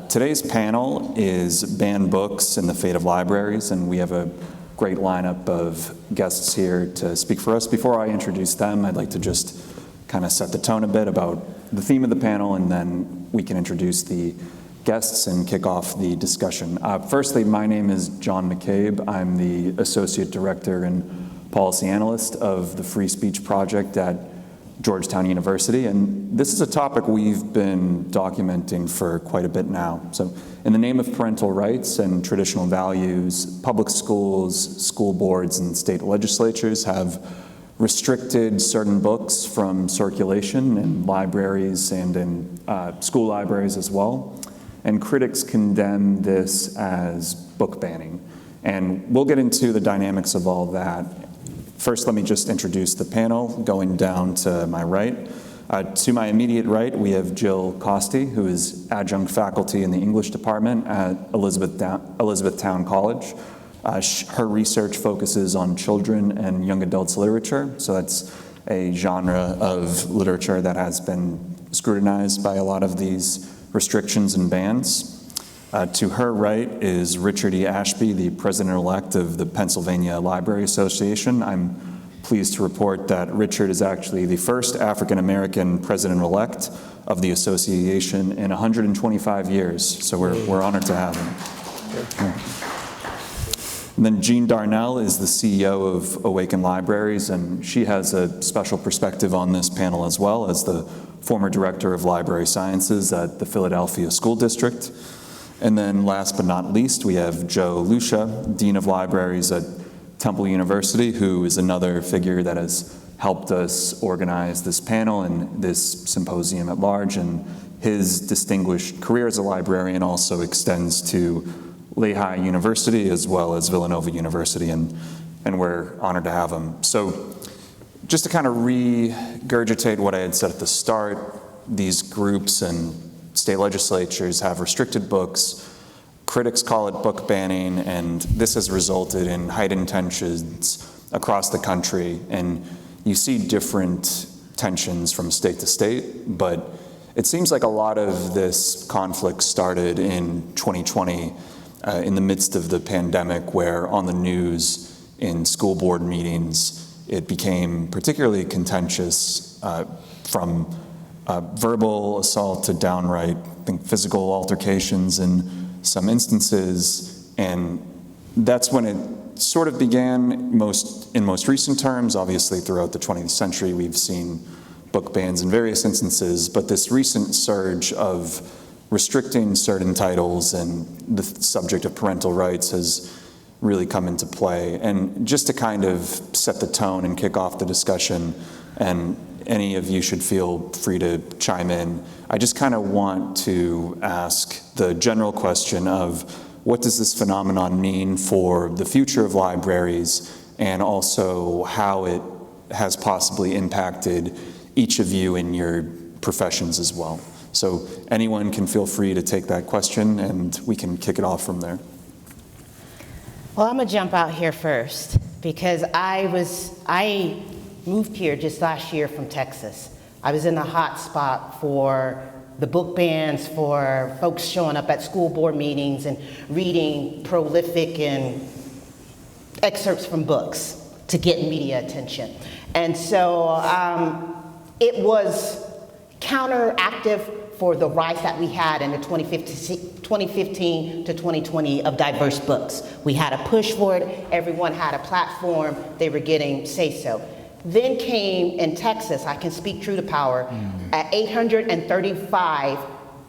Today's panel is Banned Books and the Fate of Libraries, and we have a great lineup of guests here to speak for us. Before I introduce them, I'd like to just kind of set the tone a bit about the theme of the panel, and then we can introduce the guests and kick off the discussion. Firstly, my name is John McCabe. I'm the Associate Director and Policy Analyst of the Free Speech Project at Georgetown University, and this is a topic we've been documenting for quite a bit now. So in the name of parental rights and traditional values, public schools, school boards, and state legislatures have restricted certain books from circulation in libraries and in school libraries as well. And critics condemn this as book banning. And we'll get into the dynamics of all that. First, let me just introduce the panel, going down to my right. To my immediate right, we have Jill Coste, who is adjunct faculty in the English department at Elizabethtown College. Her research focuses on children and young adults literature, so that's a genre of literature that has been scrutinized by a lot of these restrictions and bans. To her right is Richard E. Ashby, the president-elect of the Pennsylvania Library Association. I'm pleased to report that Richard is actually the first African-American president-elect of the association in 125 years, so we're honored to have him. And then Jean Darnell is the CEO of Awaken Libraries, and she has a special perspective on this panel as well as the former director of library sciences at the Philadelphia School District. And then last but not least, we have Joe Lucia, Dean of Libraries at Temple University, who is another figure that has helped us organize this panel and this symposium at large. And his distinguished career as a librarian also extends to Lehigh University as well as Villanova University, and we're honored to have him. So just to kind of regurgitate what I had said at the start, these groups and state legislatures have restricted books. Critics call it book banning, and this has resulted in heightened tensions across the country. And you see different tensions from state to state, but it seems like a lot of this conflict started in 2020 in the midst of the pandemic, where on the news, in school board meetings, it became particularly contentious from verbal assault to downright, I think, physical altercations in some instances, and that's when it sort of began in most recent terms. Obviously, throughout the 20th century, we've seen book bans in various instances, but this recent surge of restricting certain titles and the subject of parental rights has really come into play. And just to kind of set the tone and kick off the discussion, and any of you should feel free to chime in, I just kind of want to ask the general question of what does this phenomenon mean for the future of libraries, and also how it has possibly impacted each of you in your professions as well. So anyone can feel free to take that question, and we can kick it off from there. Well, I'm gonna jump out here first, because I moved here just last year from Texas. I was in the hot spot for the book bans, for folks showing up at school board meetings and reading prolific and excerpts from books to get media attention. And so it was counteractive for the rise that we had in the 2015 to 2020 of diverse books. We had a push for it, everyone had a platform, they were getting say-so. Then came in Texas, I can speak true to power, at 835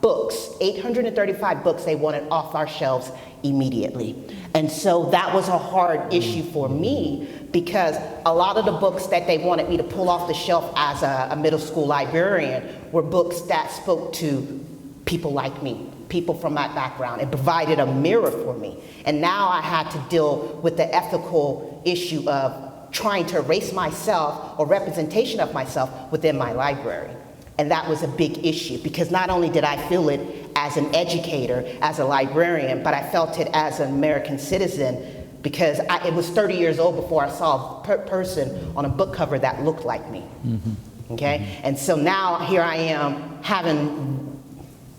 books they wanted off our shelves immediately. And so that was a hard issue for me, because a lot of the books that they wanted me to pull off the shelf as a middle school librarian were books that spoke to people like me, people from my background. It provided a mirror for me. And now I had to deal with the ethical issue of trying to erase myself or representation of myself within my library. And that was a big issue, because not only did I feel it as an educator, as a librarian, but I felt it as an American citizen, because it was 30 years old before I saw a person on a book cover that looked like me. Okay? And so now here I am having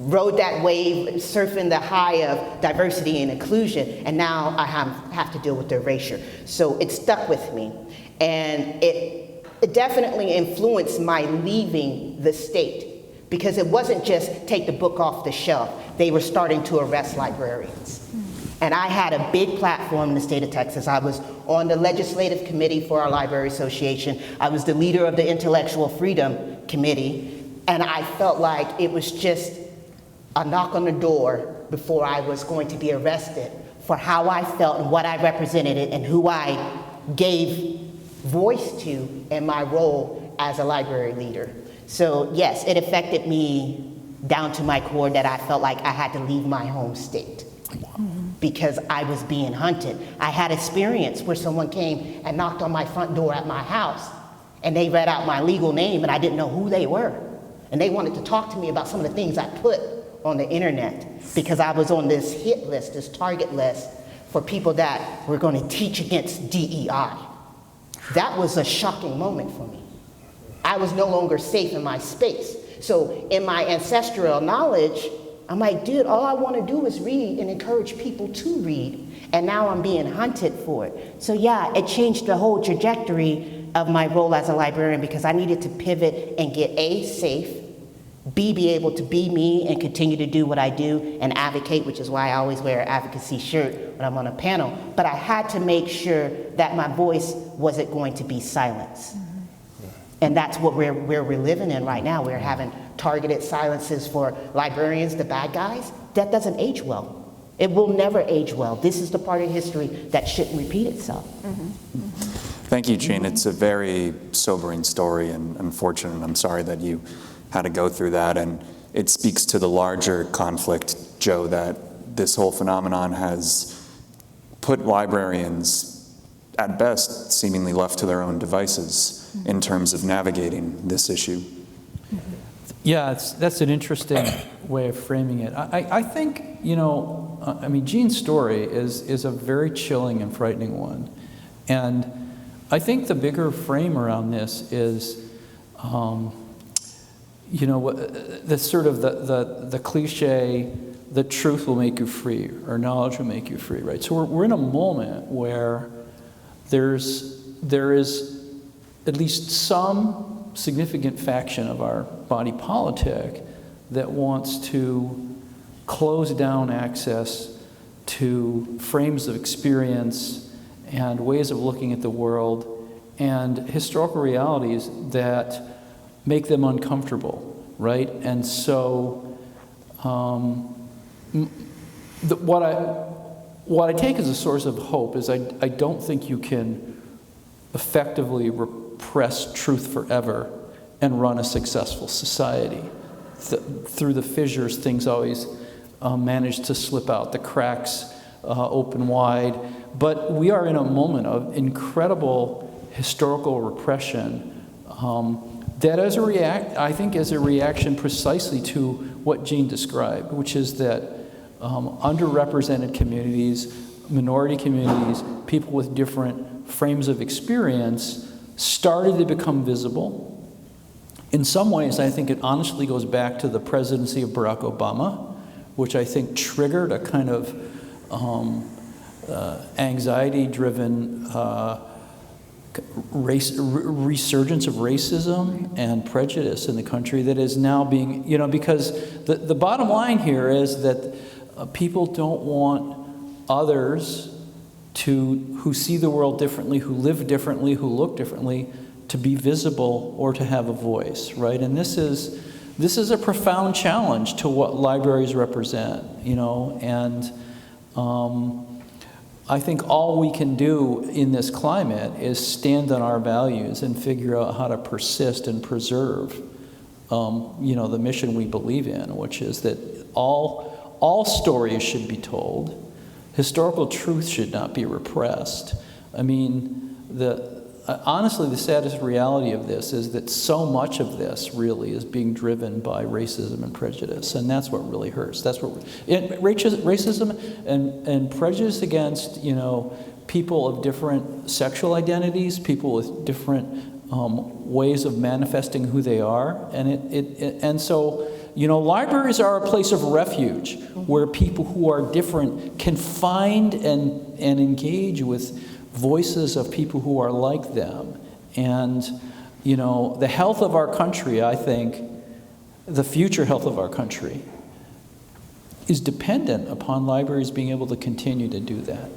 rode that wave, surfing the high of diversity and inclusion, and now I have to deal with the erasure. So it stuck with me, and it definitely influenced my leaving the state, because it wasn't just take the book off the shelf. They were starting to arrest librarians. And I had a big platform in the state of Texas. I was on the legislative committee for our library association. I was the leader of the intellectual freedom committee, and I felt like it was just a knock on the door before I was going to be arrested for how I felt and what I represented and who I gave voice to in my role as a library leader. So yes, it affected me down to my core that I felt like I had to leave my home state because I was being hunted. I had experience where someone came and knocked on my front door at my house, and they read out my legal name and I didn't know who they were. And they wanted to talk to me about some of the things I put on the internet, because I was on this hit list, this target list for people that were going to teach against DEI. That was a shocking moment for me. I was no longer safe in my space. So in my ancestral knowledge, I'm like, dude, all I want to do is read and encourage people to read. And now I'm being hunted for it. So yeah, it changed the whole trajectory of my role as a librarian, because I needed to pivot and get A, safe, B, be able to be me and continue to do what I do and advocate, which is why I always wear an advocacy shirt when I'm on a panel. But I had to make sure that my voice wasn't going to be silenced. And that's what we're living in right now. We're having targeted silences for librarians, the bad guys. That doesn't age well. It will never age well. This is the part of history that shouldn't repeat itself. Thank you, Jean. It's a very sobering story and unfortunate. I'm sorry that you had to go through that. And it speaks to the larger conflict, Joe, that this whole phenomenon has put librarians, at best, seemingly left to their own devices in terms of navigating this issue. Yeah, that's an interesting way of framing it. I think, I mean, Jean's story is a very chilling and frightening one. And I think the bigger frame around this is, the sort of the cliche, the truth will make you free, or knowledge will make you free, right? So we're in a moment where there is at least some significant faction of our body politic that wants to close down access to frames of experience and ways of looking at the world and historical realities that make them uncomfortable, right? And so what I take as a source of hope is I don't think you can effectively repress truth forever and run a successful society. Through the fissures, things always manage to slip out, the cracks open wide. But we are in a moment of incredible historical repression that I think is a reaction precisely to what Jean described, which is that underrepresented communities, minority communities, people with different frames of experience started to become visible. In some ways, I think it honestly goes back to the presidency of Barack Obama, which I think triggered a kind of anxiety-driven resurgence of racism and prejudice in the country that is now being, because the bottom line here is that people don't want others who see the world differently, who live differently, who look differently, to be visible or to have a voice, right? And this is a profound challenge to what libraries represent, and I think all we can do in this climate is stand on our values and figure out how to persist and preserve, the mission we believe in, which is that all stories should be told. Historical truth should not be repressed. I mean, honestly, the saddest reality of this is that so much of this really is being driven by racism and prejudice, and that's what really hurts. That's what racism and prejudice against people of different sexual identities, people with different ways of manifesting who they are, and so libraries are a place of refuge where people who are different can find and engage with voices of people who are like them. And, the health of our country, I think, the future health of our country is dependent upon libraries being able to continue to do that.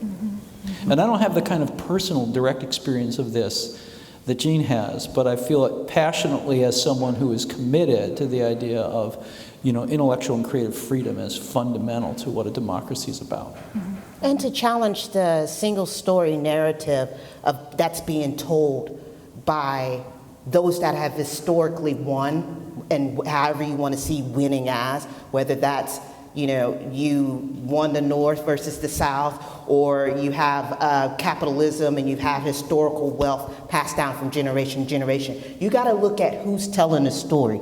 And I don't have the kind of personal, direct experience of this that Jean has, but I feel it passionately as someone who is committed to the idea of, intellectual and creative freedom as fundamental to what a democracy is about. And to challenge the single story narrative of that's being told by those that have historically won, and however you want to see winning as, whether that's you won the North versus the South, or you have capitalism and you have historical wealth passed down from generation to generation. You got to look at who's telling the story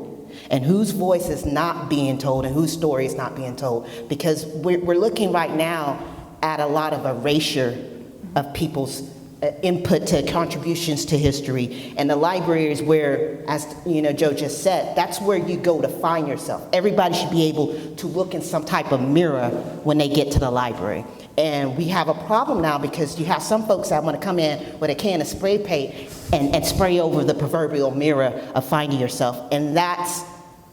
and whose voice is not being told and whose story is not being told. Because we're looking right now at a lot of erasure of people's input to contributions to history. And the library is where, as Joe just said, that's where you go to find yourself. Everybody should be able to look in some type of mirror when they get to the library. And we have a problem now because you have some folks that want to come in with a can of spray paint and spray over the proverbial mirror of finding yourself. And that's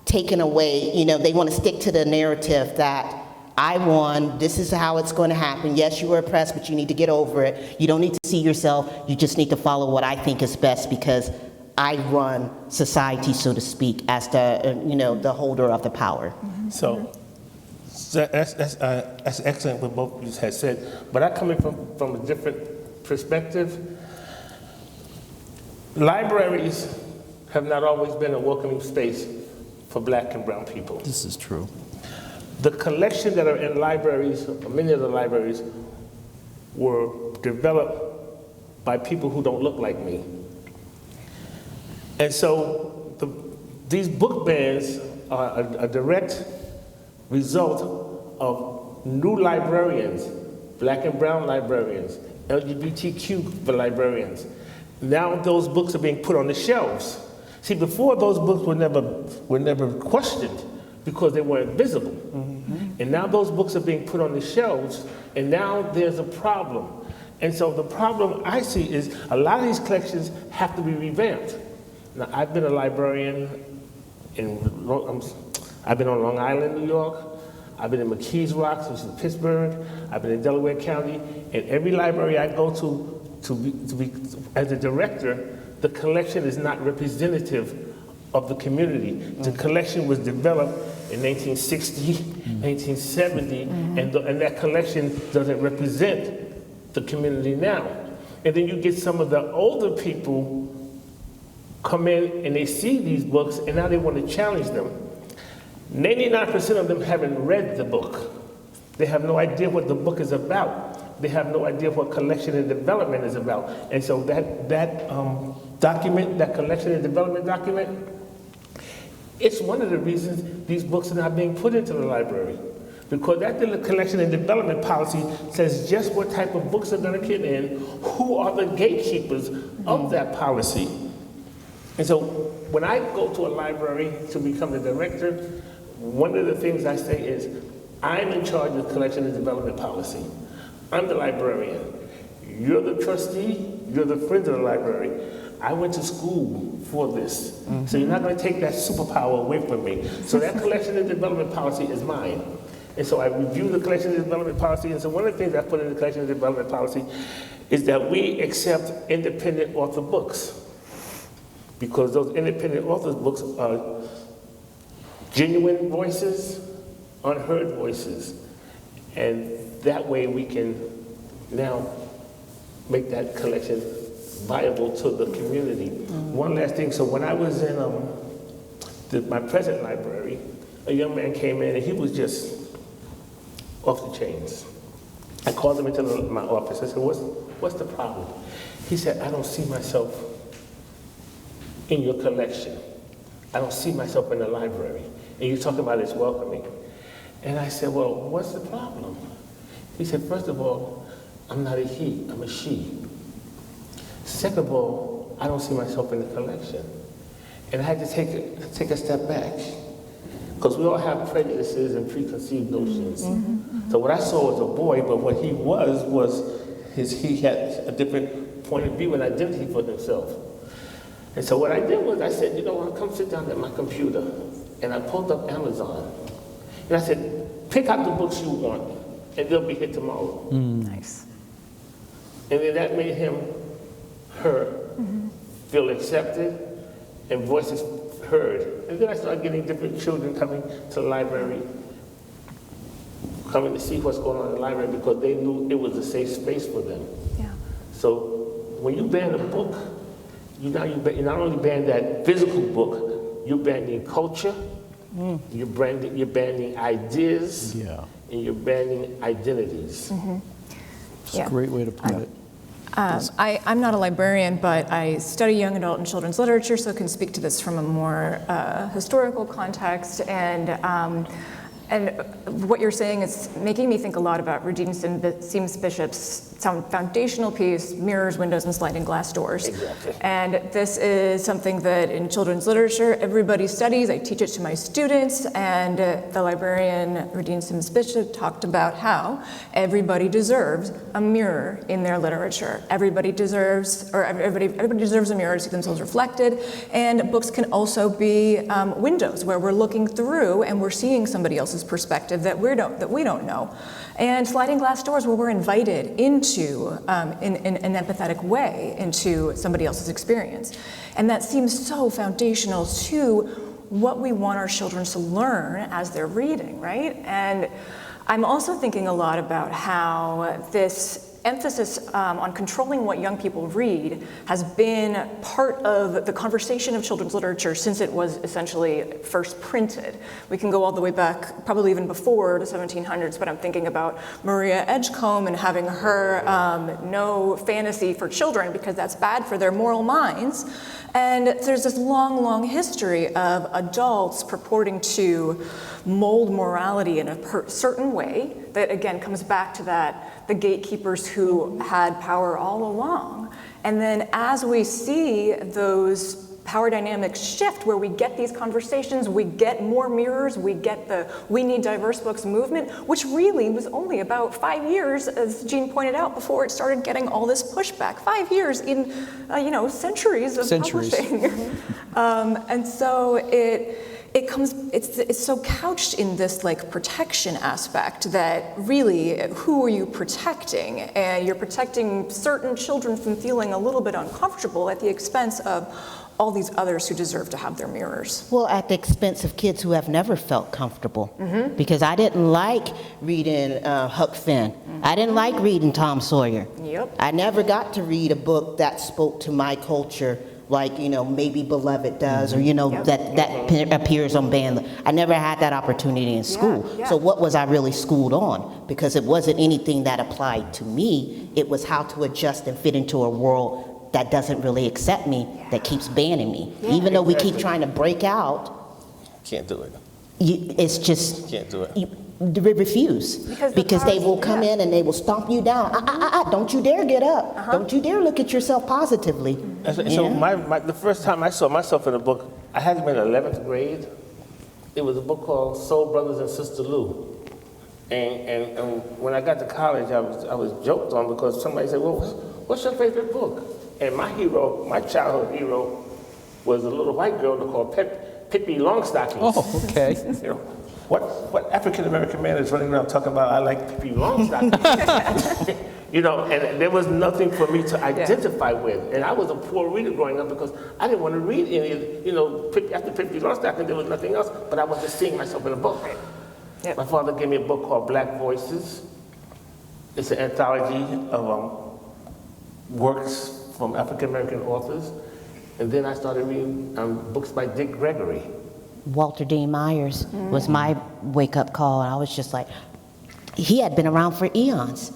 taken away, they want to stick to the narrative that I won, this is how it's going to happen. Yes, you were oppressed, but you need to get over it. You don't need to see yourself. You just need to follow what I think is best because I run society, so to speak, as the holder of the power. So that's excellent what both of you had said. But I come in from a different perspective. Libraries have not always been a welcoming space for Black and brown people. This is true. The collections that are in libraries, many of the libraries, were developed by people who don't look like me. And so these book bans are a direct result of new librarians, Black and brown librarians, LGBTQ librarians. Now those books are being put on the shelves. See, before those books were never questioned, because they weren't visible. And now those books are being put on the shelves, and now there's a problem. And so the problem I see is a lot of these collections have to be revamped. Now, I've been a librarian I've been on Long Island, New York. I've been in McKees Rocks, which is Pittsburgh. I've been in Delaware County. And every library I go to be as a director, the collection is not representative of the community. The collection was developed in 1960, 1970, and that collection doesn't represent the community now. And then you get some of the older people come in and they see these books and now they want to challenge them. 99% of them haven't read the book. They have no idea what the book is about. They have no idea what collection and development is about. And so that document, that collection and development document, it's one of the reasons these books are not being put into the library. Because that collection and development policy says just what type of books are going to get in, who are the gatekeepers of that policy. And so when I go to a library to become the director, one of the things I say is, I'm in charge of collection and development policy. I'm the librarian. You're the trustee, you're the friend of the library. I went to school for this. So you're not going to take that superpower away from me. So that collection and development policy is mine. And so I review the collection and development policy. And so one of the things I put in the collection and development policy is that we accept independent author books. Because those independent authors books are genuine voices, unheard voices. And that way we can now make that collection viable to the community. One last thing, so when I was in my present library, a young man came in and he was just off the chains. I called him into my office. I said, what's the problem? He said, I don't see myself in your collection. I don't see myself in the library. And you're talking about it's welcoming. And I said, well, what's the problem? He said, first of all, I'm not a he, I'm a she. Second of all, I don't see myself in the collection. And I had to take a step back. Because we all have prejudices and preconceived notions. So what I saw was a boy, but what he was he had a different point of view and identity for himself. And so what I did was I said, you know what, come sit down at my computer. And I pulled up Amazon. And I said, pick out the books you want, and they'll be here tomorrow. Nice. And then that made him, her, feel accepted and voices heard. And then I started getting different children coming to the library, coming to see what's going on in the library because they knew it was a safe space for them. Yeah. So when you ban a book, you not only ban that physical book, you're banning culture, you're banning ideas, and you're banning identities. It's a great way to put it. I'm not a librarian, but I study young adult and children's literature, so I can speak to this from a more historical context. And what you're saying is making me think a lot about Regina Sims Bishop's foundational piece, Mirrors, Windows, and Sliding Glass Doors. Exactly. And this is something that in children's literature, everybody studies. I teach it to my students, and the librarian, Regina Sims Bishop, talked about how everybody deserves a mirror in their literature. Everybody deserves a mirror to see themselves reflected, and books can also be windows where we're looking through and we're seeing somebody else's perspective that we don't know, and sliding glass doors where we're invited into in an empathetic way into somebody else's experience, and that seems so foundational to what we want our children to learn as they're reading, right? And I'm also thinking a lot about how this emphasis on controlling what young people read has been part of the conversation of children's literature since it was essentially first printed. We can go all the way back, probably even before the 1700s, but I'm thinking about Maria Edgecombe and having her no fantasy for children because that's bad for their moral minds. And there's this long, long history of adults purporting to mold morality in a certain way that, again, comes back to the gatekeepers who had power all along. And then as we see those power dynamics shift, where we get these conversations, we get more mirrors, we get the We Need Diverse Books movement, which really was only about 5 years, as Jean pointed out, before it started getting all this pushback. 5 years in, centuries of publishing. And so it's so couched in this like protection aspect that really, who are you protecting? And you're protecting certain children from feeling a little bit uncomfortable at the expense of all these others who deserve to have their mirrors. Well, at the expense of kids who have never felt comfortable. Because I didn't like reading Huck Finn. I didn't like reading Tom Sawyer. Yep. I never got to read a book that spoke to my culture like, maybe Beloved does, or, that appears on band. I never had that opportunity in school. Yeah. So what was I really schooled on? Because it wasn't anything that applied to me. It was how to adjust and fit into a world that doesn't really accept me, that keeps banning me. Even though we keep trying to break out. Can't do it. It's just. Can't do it. They refuse because they will come in and they will stomp you down. Don't you dare get up. Don't you dare look at yourself positively. So the first time I saw myself in a book, I had been in 11th grade. It was a book called Soul Brothers and Sister Lou. And when I got to college, I was joked on because somebody said, well, what's your favorite book? And my childhood hero, was a little white girl called Pippi Longstocking. Oh, okay. What African American man is running around talking about I like Pippi Longstocking? And there was nothing for me to identify with. And I was a poor reader growing up because I didn't want to read any, after Pippi Longstocking, there was nothing else, but I was just seeing myself in a book. Yep. My father gave me a book called Black Voices. It's an anthology of works from African American authors. And then I started reading books by Dick Gregory. Walter Dean Myers was my wake-up call, and I was just like, he had been around for eons.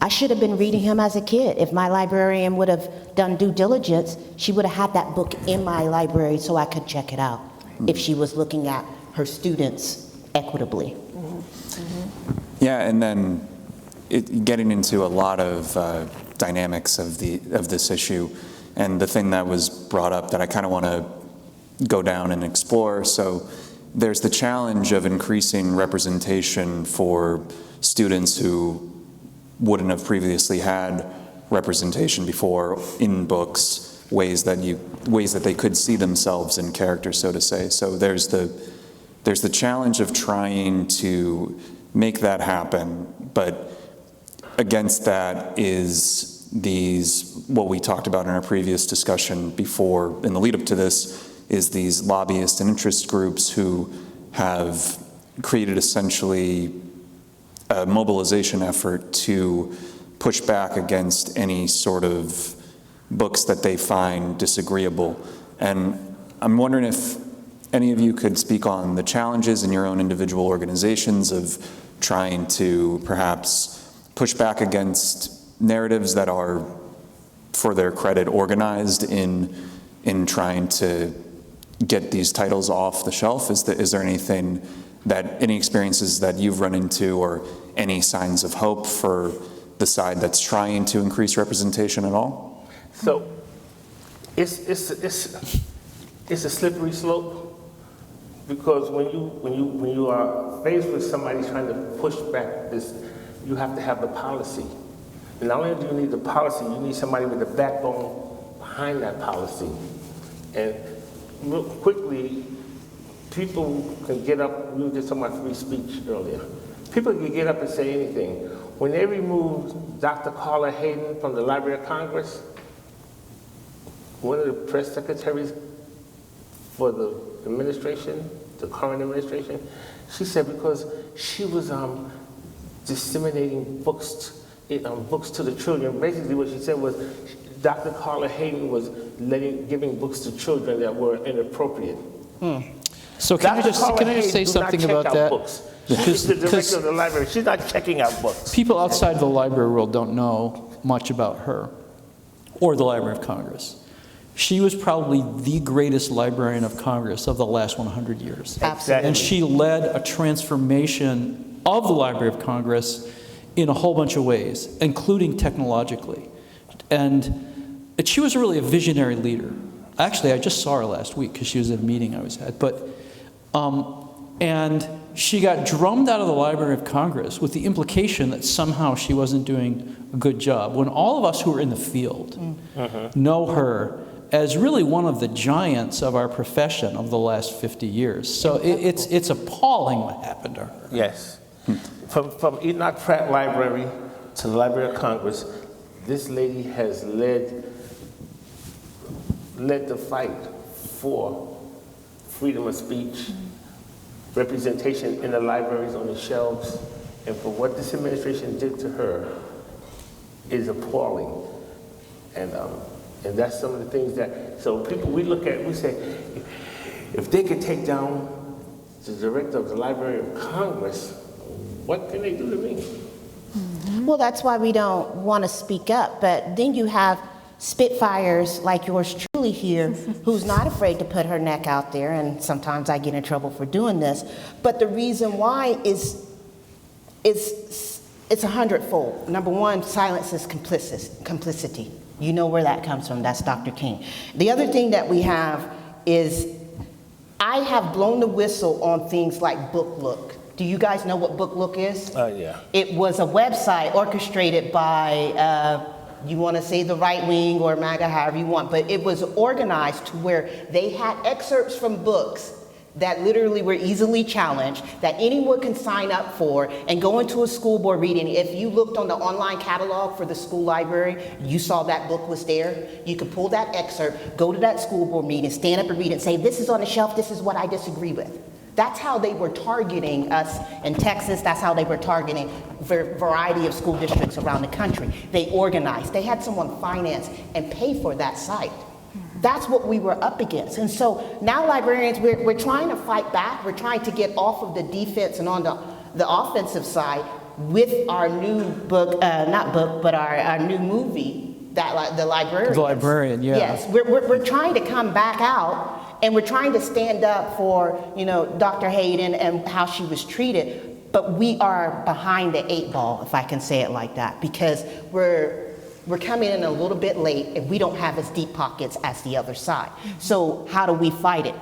I should have been reading him as a kid. If my librarian would have done due diligence, she would have had that book in my library so I could check it out if she was looking at her students equitably. Yeah, and then getting into a lot of dynamics of this issue, and the thing that was brought up that I kind of want to go down and explore. So there's the challenge of increasing representation for students who wouldn't have previously had representation before in books, ways that they could see themselves in character, so to say. So there's the challenge of trying to make that happen, but against that is what we talked about in our previous discussion before, in the lead up to this, is these lobbyists and interest groups who have created essentially a mobilization effort to push back against any sort of books that they find disagreeable. And I'm wondering if any of you could speak on the challenges in your own individual organizations of trying to perhaps push back against narratives that are, for their credit, organized in trying to get these titles off the shelf. Is there anything any experiences that you've run into, or any signs of hope for the side that's trying to increase representation at all? So it's a slippery slope, because when you are faced with somebody trying to push back this, you have to have the policy. And not only do you need the policy, you need somebody with a backbone behind that policy. And real quickly, people can get up. We were just talking about free speech earlier. People can get up and say anything. When they removed Dr. Carla Hayden from the Library of Congress, one of the press secretaries for the administration, the current administration, she said because she was disseminating books to the children. Basically what she said was Dr. Carla Hayden was giving books to children that were inappropriate. So can I just say something about that? Books. She's the director of the library. She's not checking out books. People outside the library world don't know much about her or the Library of Congress. She was probably the greatest librarian of Congress of the last 100 years. Absolutely. And she led a transformation of the Library of Congress in a whole bunch of ways, including technologically. And she was really a visionary leader. Actually, I just saw her last week because she was at a meeting I was at. And she got drummed out of the Library of Congress with the implication that somehow she wasn't doing a good job, when all of us who are in the field know her as really one of the giants of our profession of the last 50 years. So it's appalling what happened to her. Yes. From Enoch Pratt Library to the Library of Congress, this lady has led the fight for freedom of speech, representation in the libraries, on the shelves, and for what this administration did to her is appalling. And that's some of the things that, so people, we look at, we say, if they could take down the director of the Library of Congress, what can they do to me? Well, that's why we don't want to speak up. But then you have spitfires like yours truly here, who's not afraid to put her neck out there, and sometimes I get in trouble for doing this. But the reason why is it's 100-fold. Number one, silence is complicity. You know where that comes from. That's Dr. King. The other thing that we have is I have blown the whistle on things like Book Look. Do you guys know what Book Look is? Yeah. It was a website orchestrated by, you want to say the right wing or MAGA, however you want, but it was organized to where they had excerpts from books that literally were easily challenged, that anyone can sign up for and go into a school board reading. If you looked on the online catalog for the school library, you saw that book was there. You could pull that excerpt, go to that school board meeting, stand up and read it and say, this is on the shelf, this is what I disagree with. That's how they were targeting us in Texas. That's how they were targeting a variety of school districts around the country. They organized. They had someone finance and pay for that site. That's what we were up against. And so now librarians, we're trying to fight back. We're trying to get off of the defense and on the offensive side with our new book, our new movie, The Librarian. The Librarian, yeah. Yes, we're trying to come back out, and we're trying to stand up for, Dr. Hayden and how she was treated, but we are behind the 8 ball, if I can say it like that, because we're coming in a little bit late and we don't have as deep pockets as the other side. So how do we fight it?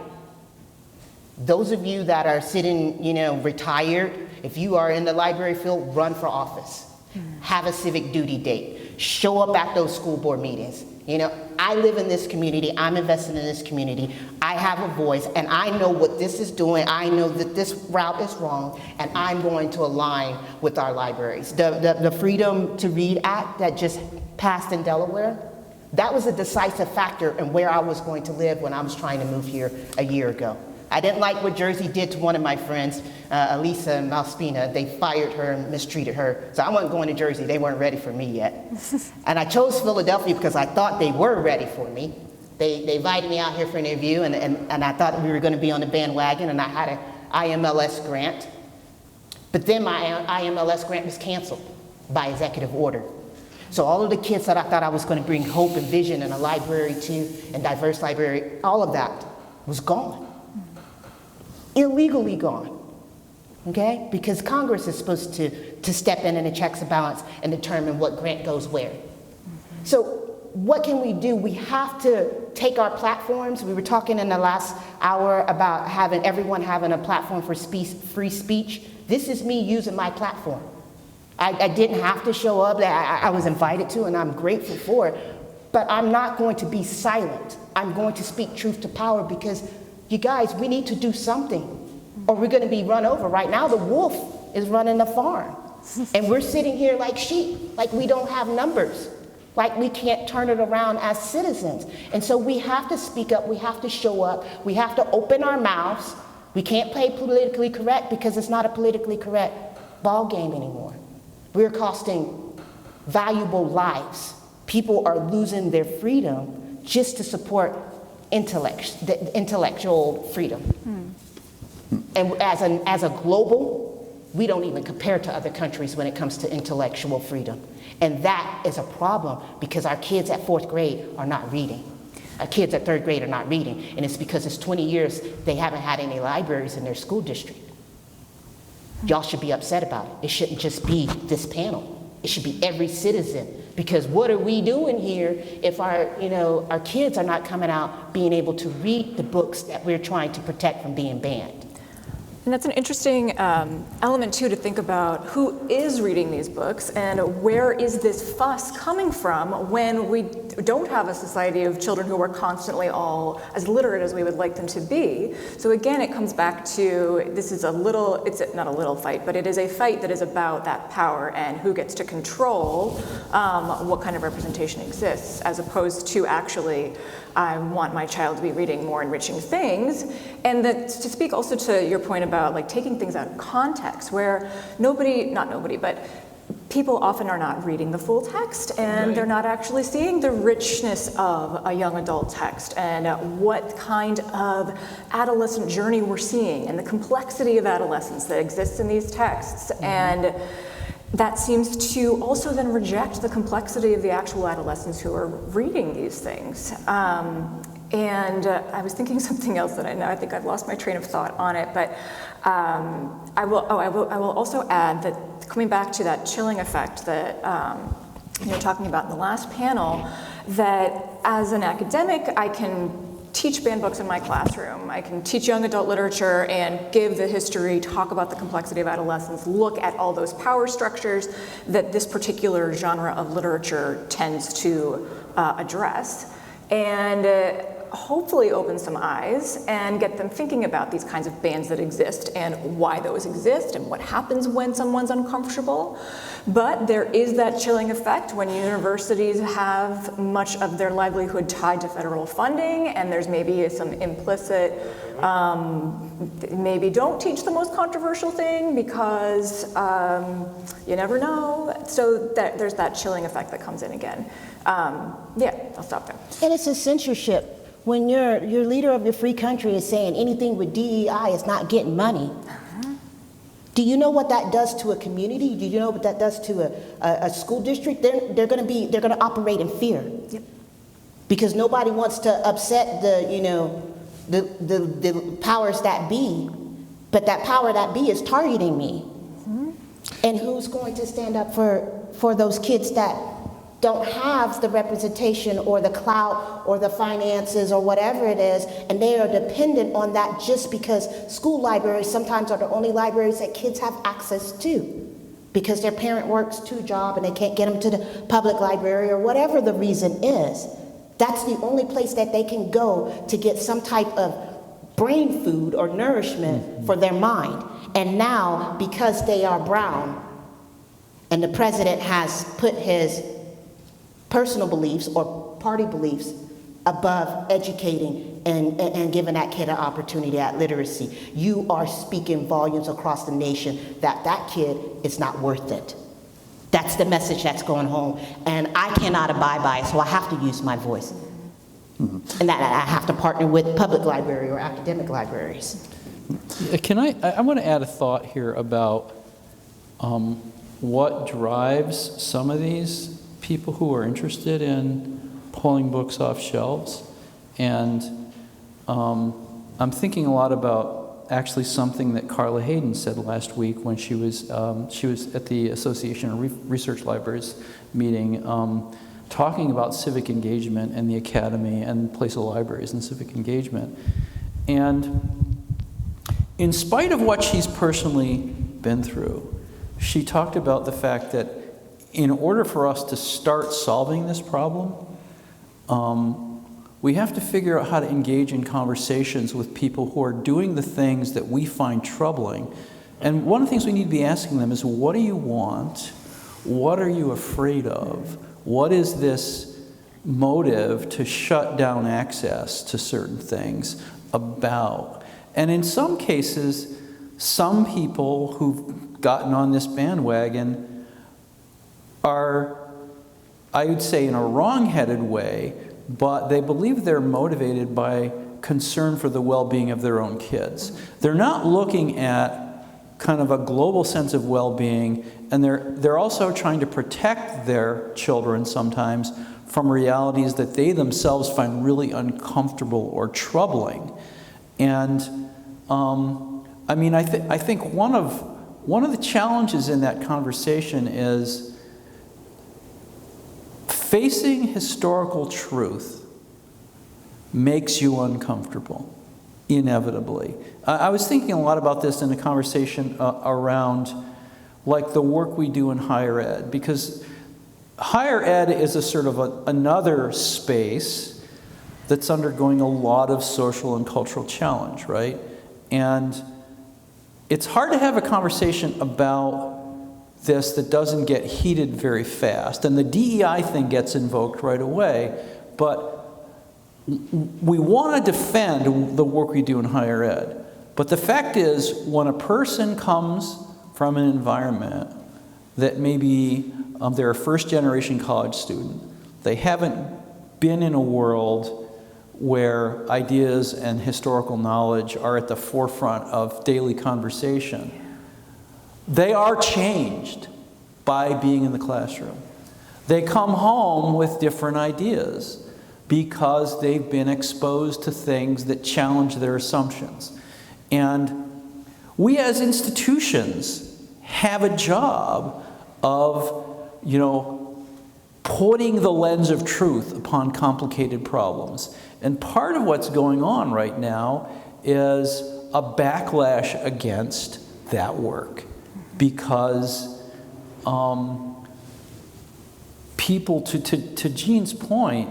Those of you that are sitting, retired, if you are in the library field, run for office. Have a civic duty date. Show up at those school board meetings. I live in this community. I'm invested in this community. I have a voice, and I know what this is doing. I know that this route is wrong, and I'm going to align with our libraries. The Freedom to Read Act that just passed in Delaware, that was a decisive factor in where I was going to live when I was trying to move here a year ago. I didn't like what Jersey did to one of my friends, Elisa Malspina. They fired her and mistreated her. So I wasn't going to Jersey. They weren't ready for me yet. And I chose Philadelphia because I thought they were ready for me. They invited me out here for an interview, and I thought we were going to be on the bandwagon, and I had an IMLS grant. But then my IMLS grant was canceled by executive order. So all of the kids that I thought I was going to bring hope and vision in a library to, and diverse library, all of that was gone. Illegally gone, okay? Because Congress is supposed to step in and checks and balance and determine what grant goes where. So what can we do? We have to take our platforms. We were talking in the last hour about everyone having a platform for free speech. This is me using my platform. I didn't have to show up. I was invited to, and I'm grateful for it. But I'm not going to be silent. I'm going to speak truth to power, because you guys, we need to do something, or we're going to be run over. Right now, the wolf is running the farm, and we're sitting here like sheep, like we don't have numbers, like we can't turn it around as citizens. And so we have to speak up, we have to show up, we have to open our mouths. We can't play politically correct, because it's not a politically correct ball game anymore. We're costing valuable lives. People are losing their freedom just to support intellectual freedom. And as a global, we don't even compare to other countries when it comes to intellectual freedom. And that is a problem, because our kids at 4th grade are not reading. Our kids at 3rd grade are not reading. And it's because it's 20 years they haven't had any libraries in their school district. Y'all should be upset about it. It shouldn't just be this panel. It should be every citizen. Because what are we doing here if our kids are not coming out being able to read the books that we're trying to protect from being banned? And that's an interesting element, too, to think about who is reading these books and where is this fuss coming from when we don't have a society of children who are constantly all as literate as we would like them to be. So again, it comes back to this is it's not a little fight, but it is a fight that is about that power and who gets to control what kind of representation exists, as opposed to actually, I want my child to be reading more enriching things. And that, to speak also to your point about like taking things out of context, where but people often are not reading the full text, and they're not actually seeing the richness of a young adult text and what kind of adolescent journey we're seeing and the complexity of adolescence that exists in these texts. And that seems to also then reject the complexity of the actual adolescents who are reading these things. And I was thinking something else that I think I've lost my train of thought on it, but I will also add that, coming back to that chilling effect that you were talking about in the last panel, that as an academic, I can teach banned books in my classroom. I can teach young adult literature and give the history, talk about the complexity of adolescence, look at all those power structures that this particular genre of literature tends to address, and hopefully open some eyes and get them thinking about these kinds of bans that exist and why those exist and what happens when someone's uncomfortable. But there is that chilling effect when universities have much of their livelihood tied to federal funding, and there's maybe some implicit, maybe don't teach the most controversial thing because you never know. So there's that chilling effect that comes in again. I'll stop there. And it's a censorship. When your leader of your free country is saying anything with DEI is not getting money, do you know what that does to a community? Do you know what that does to a school district? They're going to operate in fear, because nobody wants to upset the powers that be, but that power that be is targeting me. And who's going to stand up for those kids that don't have the representation or the clout or the finances or whatever it is, and they are dependent on that just because school libraries sometimes are the only libraries that kids have access to because their parent works 2 jobs and they can't get them to the public library or whatever the reason is. That's the only place that they can go to get some type of brain food or nourishment for their mind. And now, because they are brown, and the president has put his personal beliefs or party beliefs above educating and giving that kid an opportunity at literacy, you are speaking volumes across the nation that that kid is not worth it. That's the message that's going home, and I cannot abide by it, so I have to use my voice. And that I have to partner with public library or academic libraries. Can I want to add a thought here about what drives some of these people who are interested in pulling books off shelves. And I'm thinking a lot about actually something that Carla Hayden said last week when she was at the Association of Research Libraries meeting, talking about civic engagement and the academy and the place of libraries and civic engagement. And in spite of what she's personally been through, she talked about the fact that in order for us to start solving this problem, we have to figure out how to engage in conversations with people who are doing the things that we find troubling. And one of the things we need to be asking them is, what do you want? What are you afraid of? What is this motive to shut down access to certain things about? And in some cases, some people who've gotten on this bandwagon are, I would say in a wrong-headed way, but they believe they're motivated by concern for the well-being of their own kids. They're not looking at kind of a global sense of well-being, and they're also trying to protect their children sometimes from realities that they themselves find really uncomfortable or troubling. And I mean, I think one of the challenges in that conversation is facing historical truth makes you uncomfortable, inevitably. I was thinking a lot about this in a conversation around like the work we do in higher ed, because higher ed is a sort of another space that's undergoing a lot of social and cultural challenge, right? And it's hard to have a conversation about this that doesn't get heated very fast. And the DEI thing gets invoked right away, but we want to defend the work we do in higher ed. But the fact is, when a person comes from an environment that maybe they're a first-generation college student, they haven't been in a world where ideas and historical knowledge are at the forefront of daily conversation, they are changed by being in the classroom. They come home with different ideas because they've been exposed to things that challenge their assumptions. And we as institutions have a job of, putting the lens of truth upon complicated problems. And part of what's going on right now is a backlash against that work, because people, to Jean's point,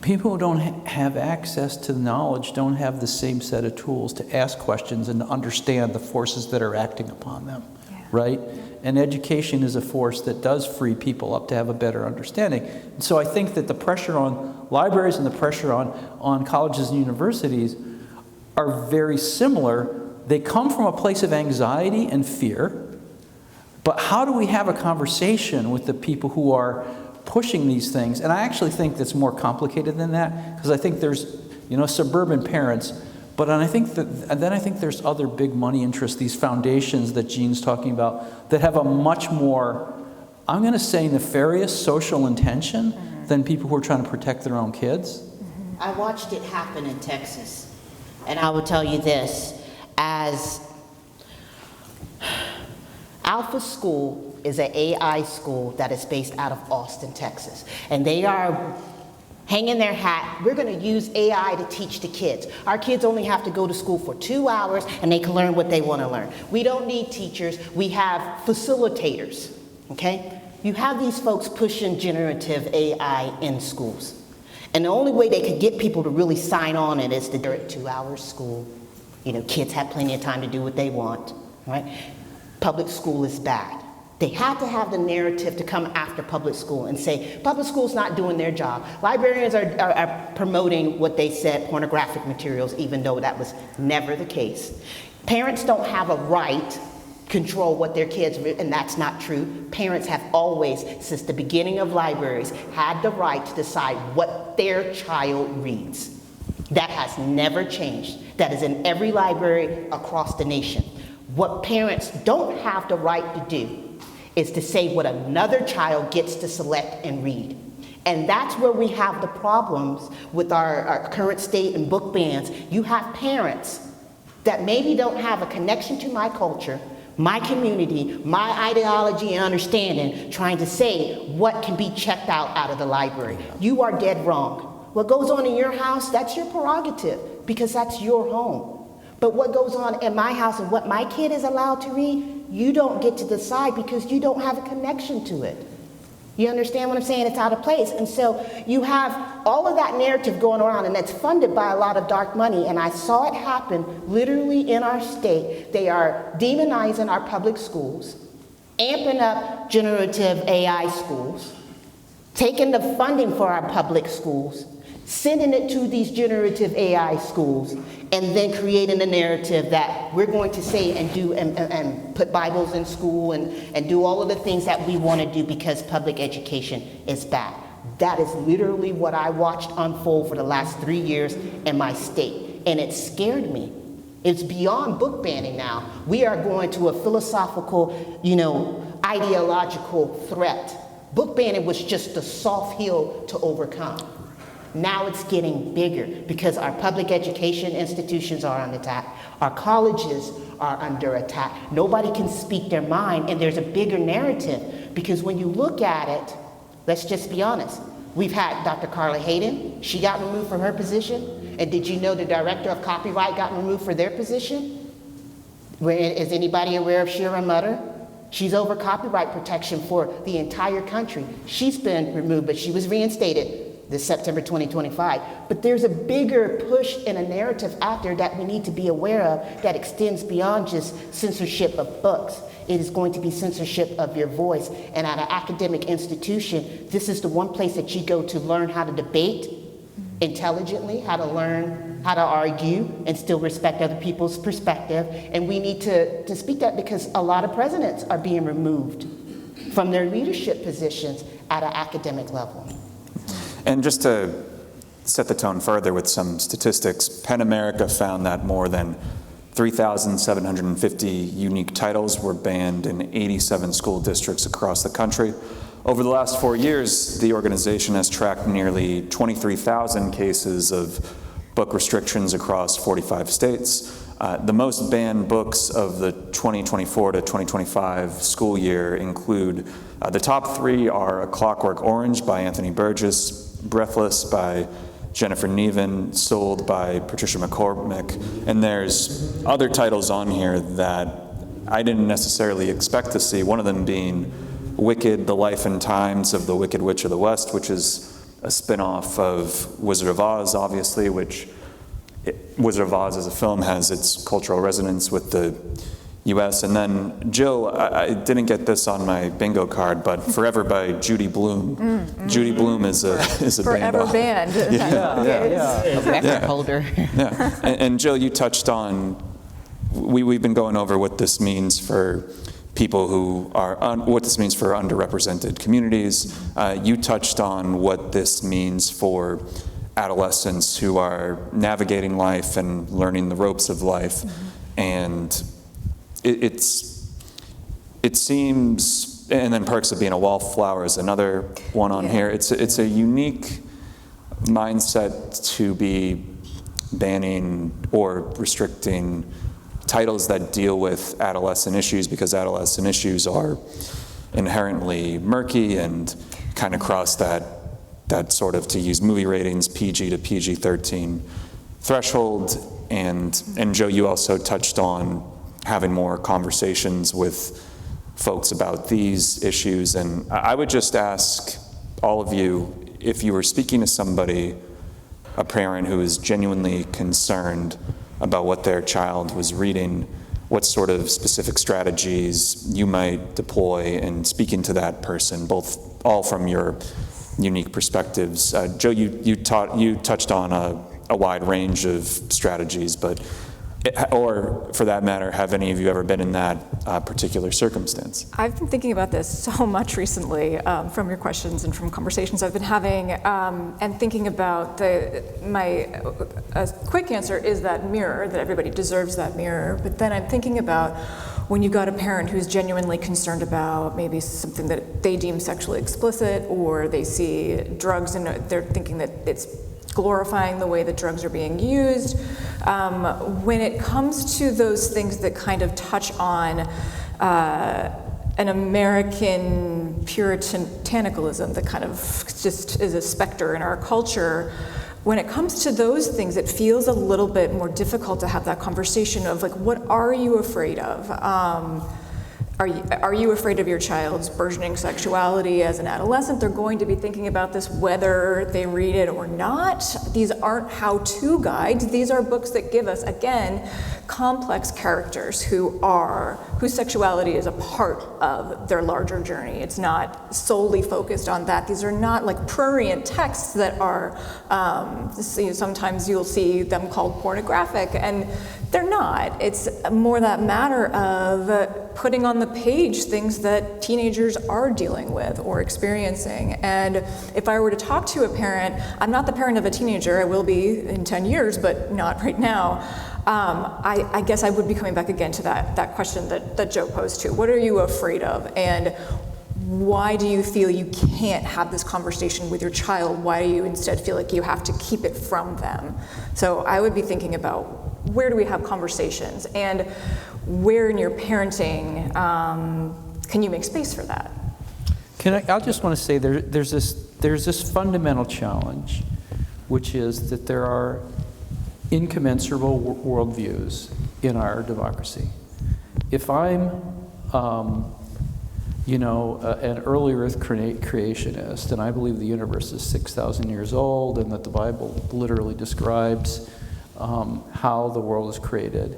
people who don't have access to knowledge don't have the same set of tools to ask questions and to understand the forces that are acting upon them, right? And education is a force that does free people up to have a better understanding. And so I think that the pressure on libraries and the pressure on colleges and universities are very similar. They come from a place of anxiety and fear, but how do we have a conversation with the people who are pushing these things? And I actually think that's more complicated than that, because I think there's, suburban parents, but I think there's other big money interests, these foundations that Jean's talking about, that have a much more, I'm going to say, nefarious social intention than people who are trying to protect their own kids. I watched it happen in Texas, and I will tell you this, as Alpha School is an AI school that is based out of Austin, Texas. And they are hanging their hat. We're going to use AI to teach the kids. Our kids only have to go to school for 2 hours and they can learn what they want to learn. We don't need teachers. We have facilitators, okay? You have these folks pushing generative AI in schools. And the only way they could get people to really sign on it is to do it 2 hours school. You know, kids have plenty of time to do what they want, right? Public school is bad. They had to have the narrative to come after public school and say, public school's not doing their job. Librarians are promoting what they said, pornographic materials, even though that was never the case. Parents don't have a right to control what their kids read, and that's not true. Parents have always, since the beginning of libraries, had the right to decide what their child reads. That has never changed. That is in every library across the nation. What parents don't have the right to do is to say what another child gets to select and read. And that's where we have the problems with our current state and book bans. You have parents that maybe don't have a connection to my culture, my community, my ideology and understanding, trying to say what can be checked out of the library. You are dead wrong. What goes on in your house, that's your prerogative, because that's your home. But what goes on in my house and what my kid is allowed to read, you don't get to decide because you don't have a connection to it. You understand what I'm saying? It's out of place. And so you have all of that narrative going around, and that's funded by a lot of dark money. And I saw it happen literally in our state. They are demonizing our public schools, amping up generative AI schools, taking the funding for our public schools, sending it to these generative AI schools, and then creating a narrative that we're going to say and do and put Bibles in school and do all of the things that we want to do because public education is bad. That is literally what I watched unfold for the last 3 years in my state, and it scared me. It's beyond book banning now. We are going to a philosophical, ideological threat. Book banning was just a soft hill to overcome. Now it's getting bigger because our public education institutions are under attack. Our colleges are under attack. Nobody can speak their mind, and there's a bigger narrative because when you look at it, let's just be honest. We've had Dr. Carla Hayden. She got removed from her position. And did you know the director of copyright got removed for their position? Is anybody aware of Shira Mutter? She's over copyright protection for the entire country. She's been removed, but she was reinstated this September 2025. But there's a bigger push and a narrative out there that we need to be aware of that extends beyond just censorship of books. It is going to be censorship of your voice. And at an academic institution, this is the one place that you go to learn how to debate intelligently, how to learn how to argue and still respect other people's perspective. And we need to speak that because a lot of presidents are being removed from their leadership positions at an academic level. And just to set the tone further with some statistics, PEN America found that more than 3,750 unique titles were banned in 87 school districts across the country. Over the last 4 years, the organization has tracked nearly 23,000 cases of book restrictions across 45 states. The most banned books of the 2024 to 2025 school year include, the top 3 are A Clockwork Orange by Anthony Burgess, Breathless by Jennifer Neven, Sold by Patricia McCormick, and there's other titles on here that I didn't necessarily expect to see, one of them being Wicked, The Life and Times of the Wicked Witch of the West, which is a spin-off of Wizard of Oz, obviously, which Wizard of Oz as a film has its cultural resonance with the US. And then Jill, I didn't get this on my bingo card, but Forever by Judy Blume. Judy Blume is a Forever band. banned. Record holder. Yeah. And Jill, you touched on, we've been going over what this means for people who are, what this means for underrepresented communities. You touched on what this means for adolescents who are navigating life and learning the ropes of life. And it seems, and then Perks of Being a Wallflower is another one on here. It's a unique mindset to be banning or restricting titles that deal with adolescent issues, because adolescent issues are inherently murky and kind of cross that sort of, to use movie ratings, PG to PG-13 threshold. And Joe, you also touched on having more conversations with folks about these issues. And I would just ask all of you, if you were speaking to somebody, a parent who is genuinely concerned about what their child was reading, what sort of specific strategies you might deploy in speaking to that person, all from your unique perspectives. Joe, you touched on a wide range of strategies, but, or for that matter, have any of you ever been in that particular circumstance? I've been thinking about this so much recently from your questions and from conversations I've been having, and thinking about a quick answer is that mirror, that everybody deserves that mirror. But then I'm thinking about when you've got a parent who's genuinely concerned about maybe something that they deem sexually explicit, or they see drugs and they're thinking that it's glorifying the way that drugs are being used. When it comes to those things that kind of touch on an American puritanicalism that kind of just is a specter in our culture, when it comes to those things, it feels a little bit more difficult to have that conversation of like, what are you afraid of? Are you afraid of your child's burgeoning sexuality as an adolescent? They're going to be thinking about this whether they read it or not. These aren't how-to guides. These are books that give us, again, complex characters whose sexuality is a part of their larger journey. It's not solely focused on that. These are not like prurient texts that are, sometimes you'll see them called pornographic, and they're not. It's more that matter of putting on the page things that teenagers are dealing with or experiencing. And if I were to talk to a parent, I'm not the parent of a teenager, I will be in 10 years, but not right now. I guess I would be coming back again to that question that Joe posed to. What are you afraid of? And why do you feel you can't have this conversation with your child? Why do you instead feel like you have to keep it from them? So I would be thinking about, where do we have conversations? And where in your parenting can you make space for that? I just want to say there's this fundamental challenge, which is that there are incommensurable worldviews in our democracy. If I'm an early earth creationist, and I believe the universe is 6,000 years old, and that the Bible literally describes how the world is created.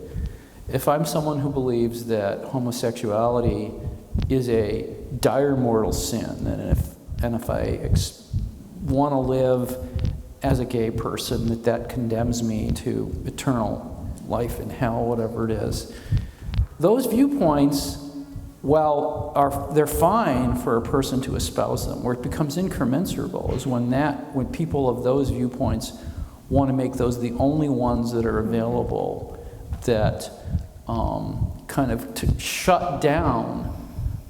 If I'm someone who believes that homosexuality is a dire mortal sin, and if I want to live as a gay person, that condemns me to eternal life in hell, whatever it is, those viewpoints, while they're fine for a person to espouse them, where it becomes incommensurable is when people of those viewpoints want to make those the only ones that are available, that kind of to shut down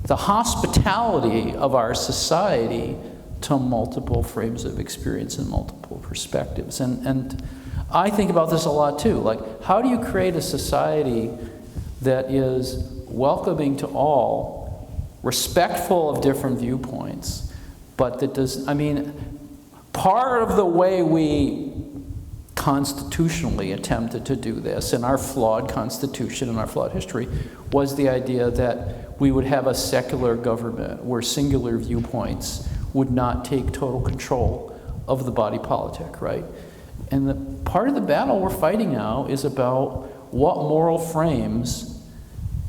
the hospitality of our society to multiple frames of experience and multiple perspectives. And I think about this a lot too. Like, how do you create a society that is welcoming to all, respectful of different viewpoints, but that does, part of the way we constitutionally attempted to do this in our flawed constitution and our flawed history was the idea that we would have a secular government where singular viewpoints would not take total control of the body politic, right? And the part of the battle we're fighting now is about what moral frames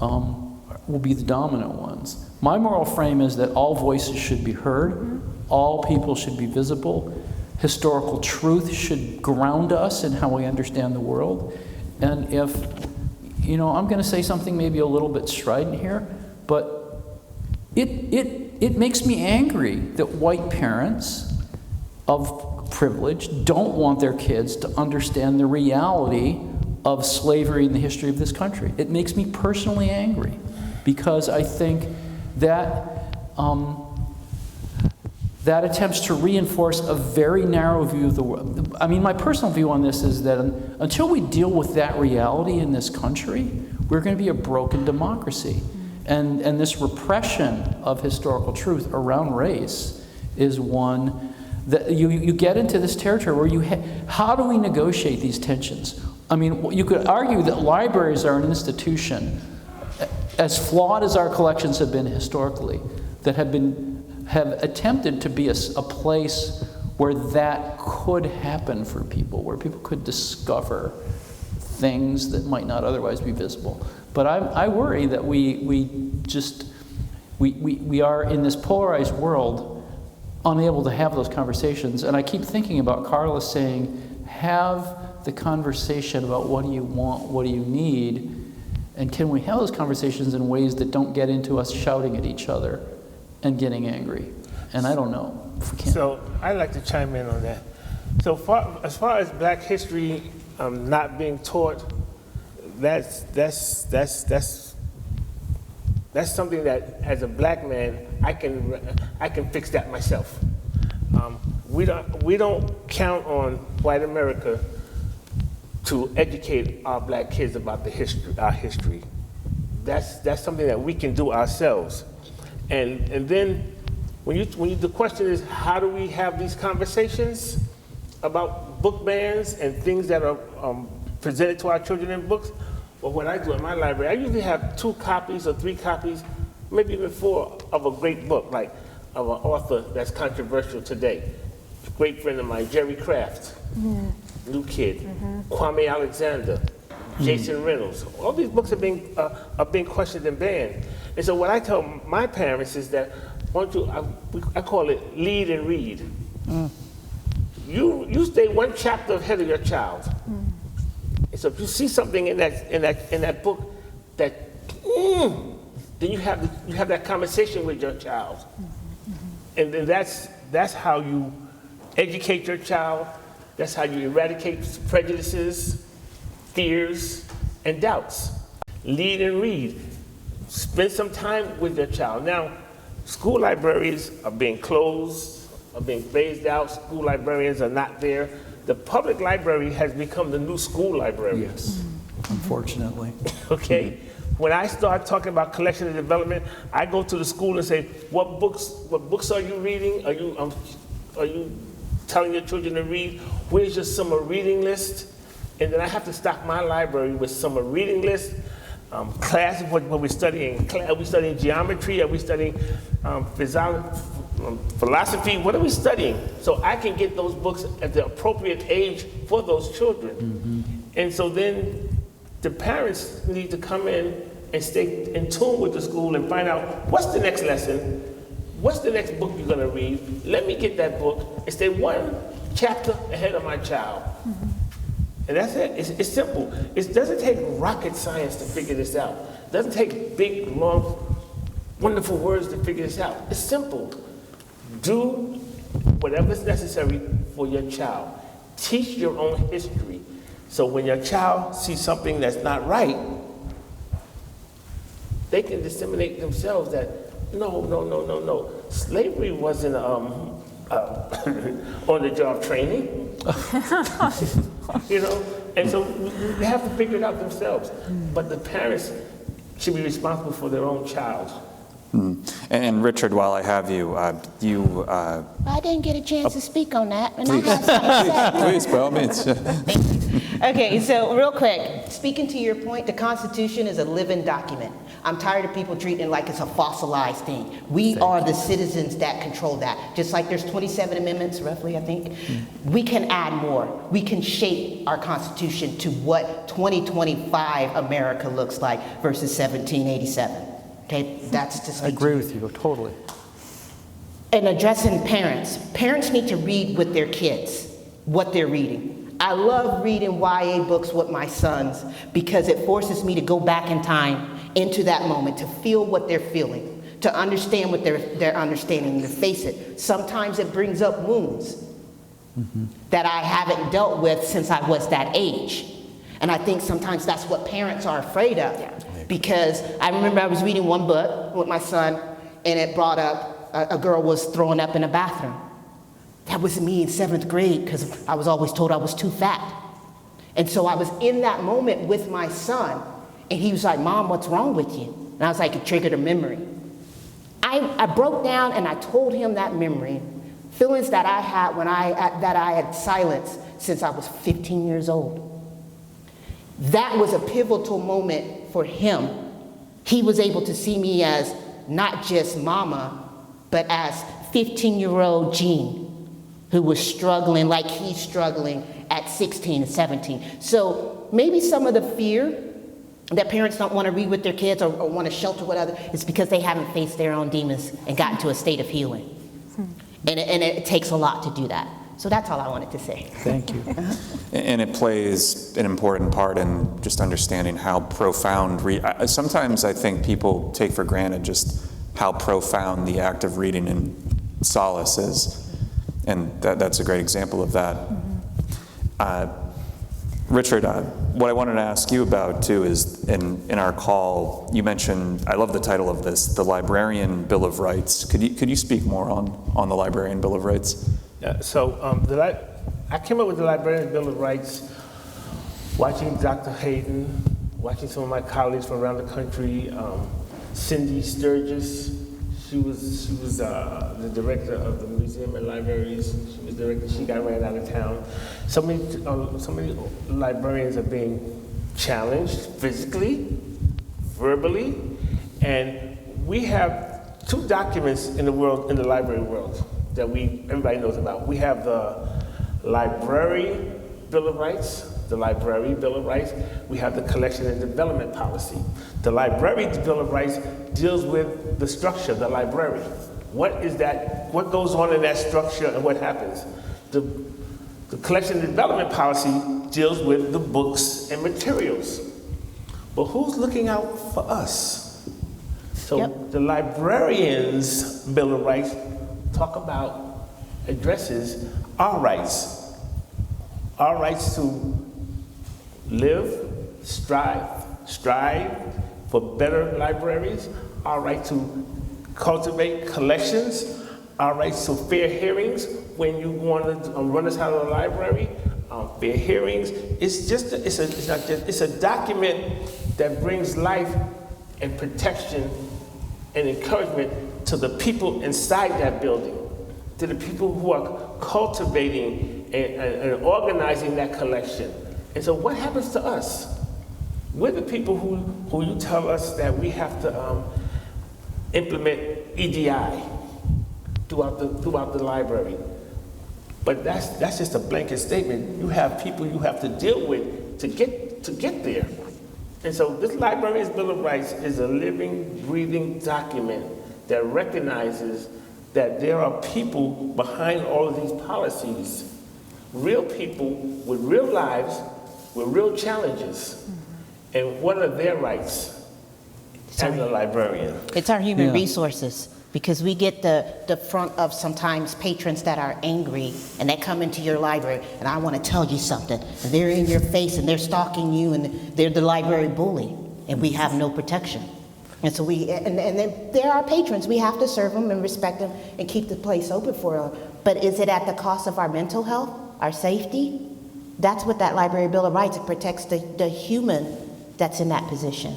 will be the dominant ones. My moral frame is that all voices should be heard, all people should be visible, historical truth should ground us in how we understand the world. And if, I'm going to say something maybe a little bit strident here, but it makes me angry that white parents of privilege don't want their kids to understand the reality of slavery in the history of this country. It makes me personally angry, because I think that that attempts to reinforce a very narrow view of the world. My personal view on this is that until we deal with that reality in this country, we're going to be a broken democracy. And this repression of historical truth around race is one that you get into this territory where how do we negotiate these tensions? I mean, you could argue that libraries are an institution, as flawed as our collections have been historically, that have attempted to be a place where that could happen for people, where people could discover things that might not otherwise be visible. But I worry that we are in this polarized world unable to have those conversations. And I keep thinking about Carla saying, have the conversation about what do you want, what do you need, and can we have those conversations in ways that don't get into us shouting at each other and getting angry? And I don't know if we can. So I'd like to chime in on that. So as far as Black history not being taught, that's something that, as a Black man, I can fix that myself. We don't count on white America to educate our Black kids about our history. That's something that we can do ourselves. And then the question is, how do we have these conversations about book bans and things that are presented to our children in books? Well, what I do in my library, I usually have 2 copies or 3 copies, maybe even 4 of a great book, like of an author that's controversial today. A great friend of mine, Jerry Craft, New Kid, Kwame Alexander, Jason Reynolds. All these books are being questioned and banned. And so what I tell my parents is that, I call it lead and read. You stay 1 chapter ahead of your child. And so if you see something in that book that, then you have that conversation with your child. And then that's how you educate your child. That's how you eradicate prejudices, fears, and doubts. Lead and read. Spend some time with your child. Now, school libraries are being closed, are being phased out. School librarians are not there. The public library has become the new school library. Yes, unfortunately. Okay? When I start talking about collection and development, I go to the school and say, what books are you reading? Are you telling your children to read? Where's your summer reading list? And then I have to stock my library with summer reading list. Class, what we're studying. Are we studying geometry? Are we studying philosophy? What are we studying? So I can get those books at the appropriate age for those children. And so then the parents need to come in and stay in tune with the school and find out what's the next lesson, what's the next book you're going to read. Let me get that book and stay 1 chapter ahead of my child. And that's it. It's simple. It doesn't take rocket science to figure this out. It doesn't take big, long, wonderful words to figure this out. It's simple. Do whatever's necessary for your child. Teach your own history. So when your child sees something that's not right, they can disseminate themselves that, no. Slavery wasn't on-the-job training. And so they have to figure it out themselves. But the parents should be responsible for their own child. And Richard, while I have you, I didn't get a chance to speak on that, and I have something to say. Please, by all means. Okay, so real quick, speaking to your point, the Constitution is a living document. I'm tired of people treating it like it's a fossilized thing. We are the citizens that control that. Just like there's 27 amendments, roughly, I think. We can add more. We can shape our Constitution to what 2025 America looks like versus 1787. Okay, that's just. I agree with you, totally. And addressing parents. Parents need to read with their kids what they're reading. I love reading YA books with my sons because it forces me to go back in time into that moment, to feel what they're feeling, to understand what they're understanding, to face it. Sometimes it brings up wounds that I haven't dealt with since I was that age. And I think sometimes that's what parents are afraid of. Because I remember I was reading one book with my son, and it brought up a girl was throwing up in a bathroom. That was me in 7th grade because I was always told I was too fat. And so I was in that moment with my son, And he was like, Mom, what's wrong with you? And I was like, it triggered a memory. I broke down and I told him that memory, feelings that I had that I had silenced since I was 15 years old. That was a pivotal moment for him. He was able to see me as not just mama, but as 15-year-old Jean, who was struggling like he's struggling at 16 and 17. So maybe some of the fear that parents don't want to read with their kids or want to shelter whatever is because they haven't faced their own demons and gotten to a state of healing. And it takes a lot to do that. So that's all I wanted to say. Thank you. And it plays an important part in just understanding how profound sometimes I think people take for granted just how profound the act of reading in solace is. And that's a great example of that. Richard, what I wanted to ask you about too is in our call, you mentioned, I love the title of this, the Librarian Bill of Rights. Could you speak more on the Librarian Bill of Rights? I came up with the Librarian Bill of Rights watching Dr. Hayden, watching some of my colleagues from around the country, Cindy Sturgis. She was the director of the museum and libraries. She was director. She got ran out of town. So many librarians are being challenged physically, verbally, and we have two documents in the library world that everybody knows about. We have the Library Bill of Rights. The Library Bill of Rights. We have the Collection and Development Policy. The Library Bill of Rights deals with the structure, the library. What is that? What goes on in that structure and what happens? The Collection and Development Policy deals with the books and materials. But who's looking out for us? So the Librarians Bill of Rights addresses our rights to live, strive for better libraries, our right to cultivate collections, our rights to fair hearings when you want to run us out of the library, fair hearings. It's a document that brings life and protection and encouragement to the people inside that building, to the people who are cultivating and organizing that collection. And so what happens to us? We're the people who you tell us that we have to implement EDI throughout the library. But that's just a blanket statement. You have people you have to deal with to get there. And so this Librarian's Bill of Rights is a living, breathing document that recognizes that there are people behind all of these policies, real people with real lives, with real challenges. And what are their rights as a librarian? It's our human resources, because we get the front of sometimes patrons that are angry and they come into your library and I want to tell you something. And they're in your face and they're stalking you and they're the library bully and we have no protection. And so they're our patrons. We have to serve them and respect them and keep the place open for them. But is it at the cost of our mental health, our safety? That's what that Library Bill of Rights, it protects the human that's in that position.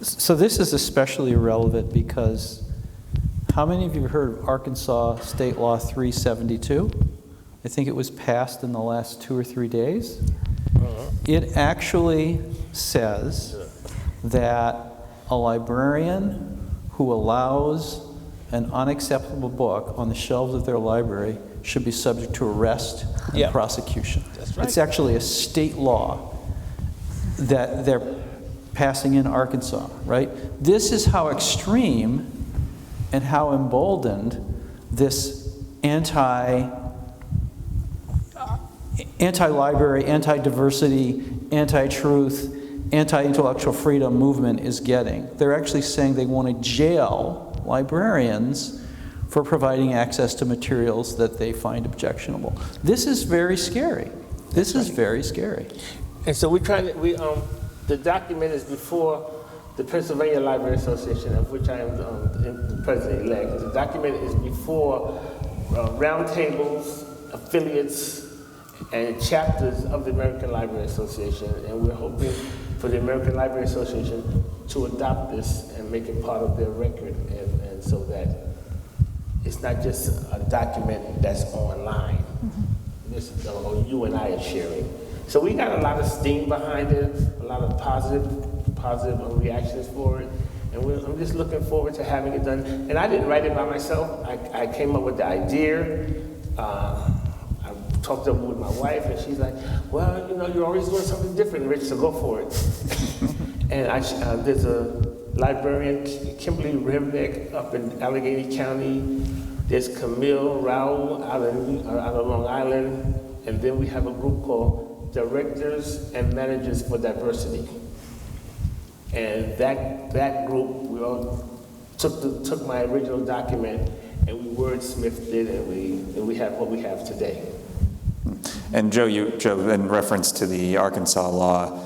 So this is especially relevant because how many of you have heard of Arkansas State Law 372? I think it was passed in the last 2 or 3 days. It actually says that a librarian who allows an unacceptable book on the shelves of their library should be subject to arrest and prosecution. That's right. It's actually a state law that they're passing in Arkansas, right? This is how extreme and how emboldened this anti-library, anti-diversity, anti-truth, anti-intellectual freedom movement is getting. They're actually saying they want to jail librarians for providing access to materials that they find objectionable. This is very scary. This is very scary. And so the document is before the Pennsylvania Library Association, of which I am the president-elect. The document is before roundtables, affiliates, and chapters of the American Library Association, and we're hoping for the American Library Association to adopt this and make it part of their record, and so that it's not just a document that's online. This, or you and I are sharing. So we got a lot of steam behind it, a lot of positive reactions for it, and I'm just looking forward to having it done. And I didn't write it by myself. I came up with the idea. I talked over with my wife, and she's like, well, you know, you're always doing something different, Rich, so go for it. And there's a librarian, Kimberly Rivnick, up in Allegheny County. There's Camille Rowell out of Long Island. And then we have a group called Directors and Managers for Diversity. And that group, we all took my original document and we wordsmithed it, and we have what we have today. And Joe, in reference to the Arkansas law,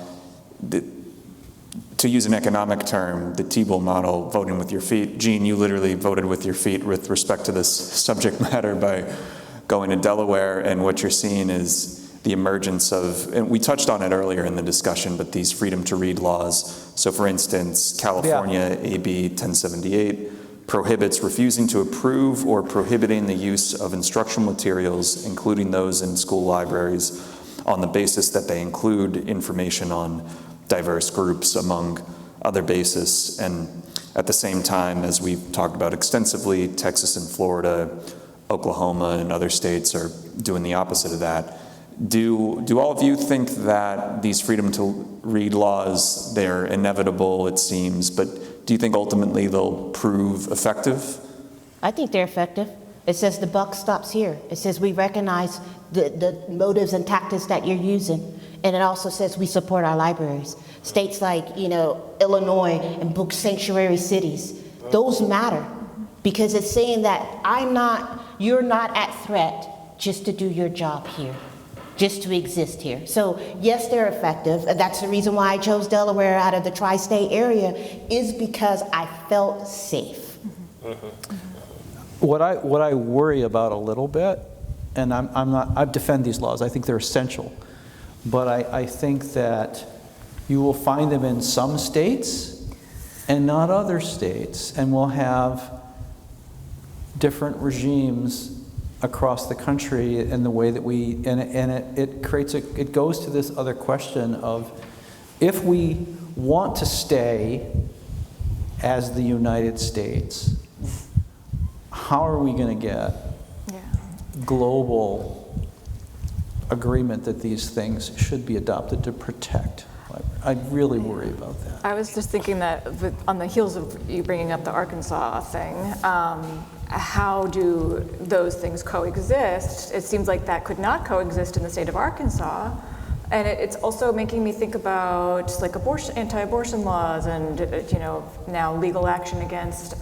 to use an economic term, the T-Bull model, voting with your feet. Gene, you literally voted with your feet with respect to this subject matter by going to Delaware, and what you're seeing is the emergence of, and we touched on it earlier in the discussion, but these freedom to read laws. So for instance, California AB 1078 prohibits refusing to approve or prohibiting the use of instructional materials, including those in school libraries, on the basis that they include information on diverse groups, among other bases. And at the same time, as we've talked about extensively, Texas and Florida, Oklahoma, and other states are doing the opposite of that. Do all of you think that these freedom to read laws, they're inevitable, it seems, but do you think ultimately they'll prove effective? I think they're effective. It says the buck stops here. It says we recognize the motives and tactics that you're using. And it also says we support our libraries. States like, Illinois and book sanctuary cities, those matter because it's saying that you're not at threat just to do your job here, just to exist here. So yes, they're effective. And that's the reason why I chose Delaware out of the tri-state area, is because I felt safe. What I worry about a little bit, and I defend these laws, I think they're essential, but I think that you will find them in some states and not other states, and we'll have different regimes across the country in the way that it goes to this other question of, if we want to stay as the United States, how are we going to get global agreement that these things should be adopted to protect? I really worry about that. I was just thinking that on the heels of you bringing up the Arkansas thing, how do those things coexist? It seems like that could not coexist in the state of Arkansas. And it's also making me think about like anti-abortion laws and now legal action against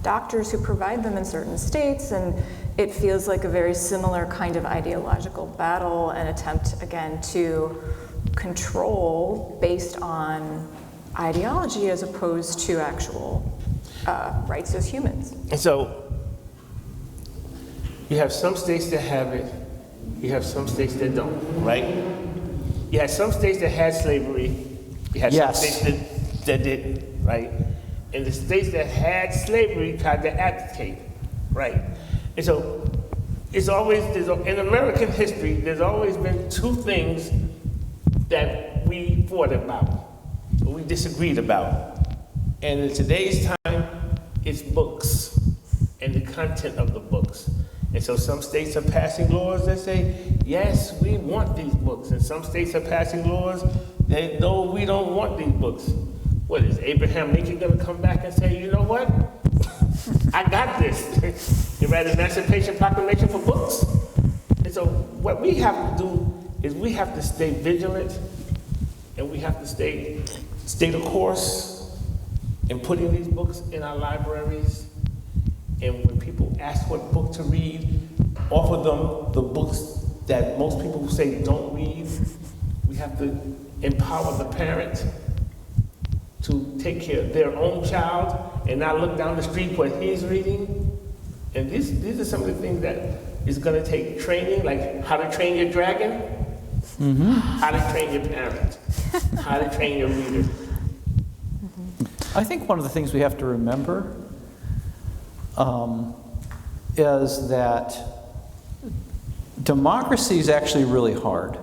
doctors who provide them in certain states. And it feels like a very similar kind of ideological battle and attempt, again, to control based on ideology as opposed to actual rights as humans. And so you have some states that have it, you have some states that don't, right? You had some states that had slavery, you had some states that didn't, right? And the states that had slavery tried to abdicate, right? And so it's always, in American history, there's always been two things that we fought about, or we disagreed about. And in today's time, it's books and the content of the books. And so some states are passing laws that say, yes, we want these books. And some states are passing laws that, no, we don't want these books. What, is Abraham Lincoln gonna come back and say, you know what? I got this. You read the Emancipation Proclamation for books? And so what we have to do is we have to stay vigilant, and we have to stay the course in putting these books in our libraries. And when people ask what book to read, offer them the books that most people say don't read. We have to empower the parent to take care of their own child and not look down the street what he's reading. And these are some of the things that is going to take training, like how to train your dragon, how to train your parent. How to train your reader. I think one of the things we have to remember is that democracy is actually really hard.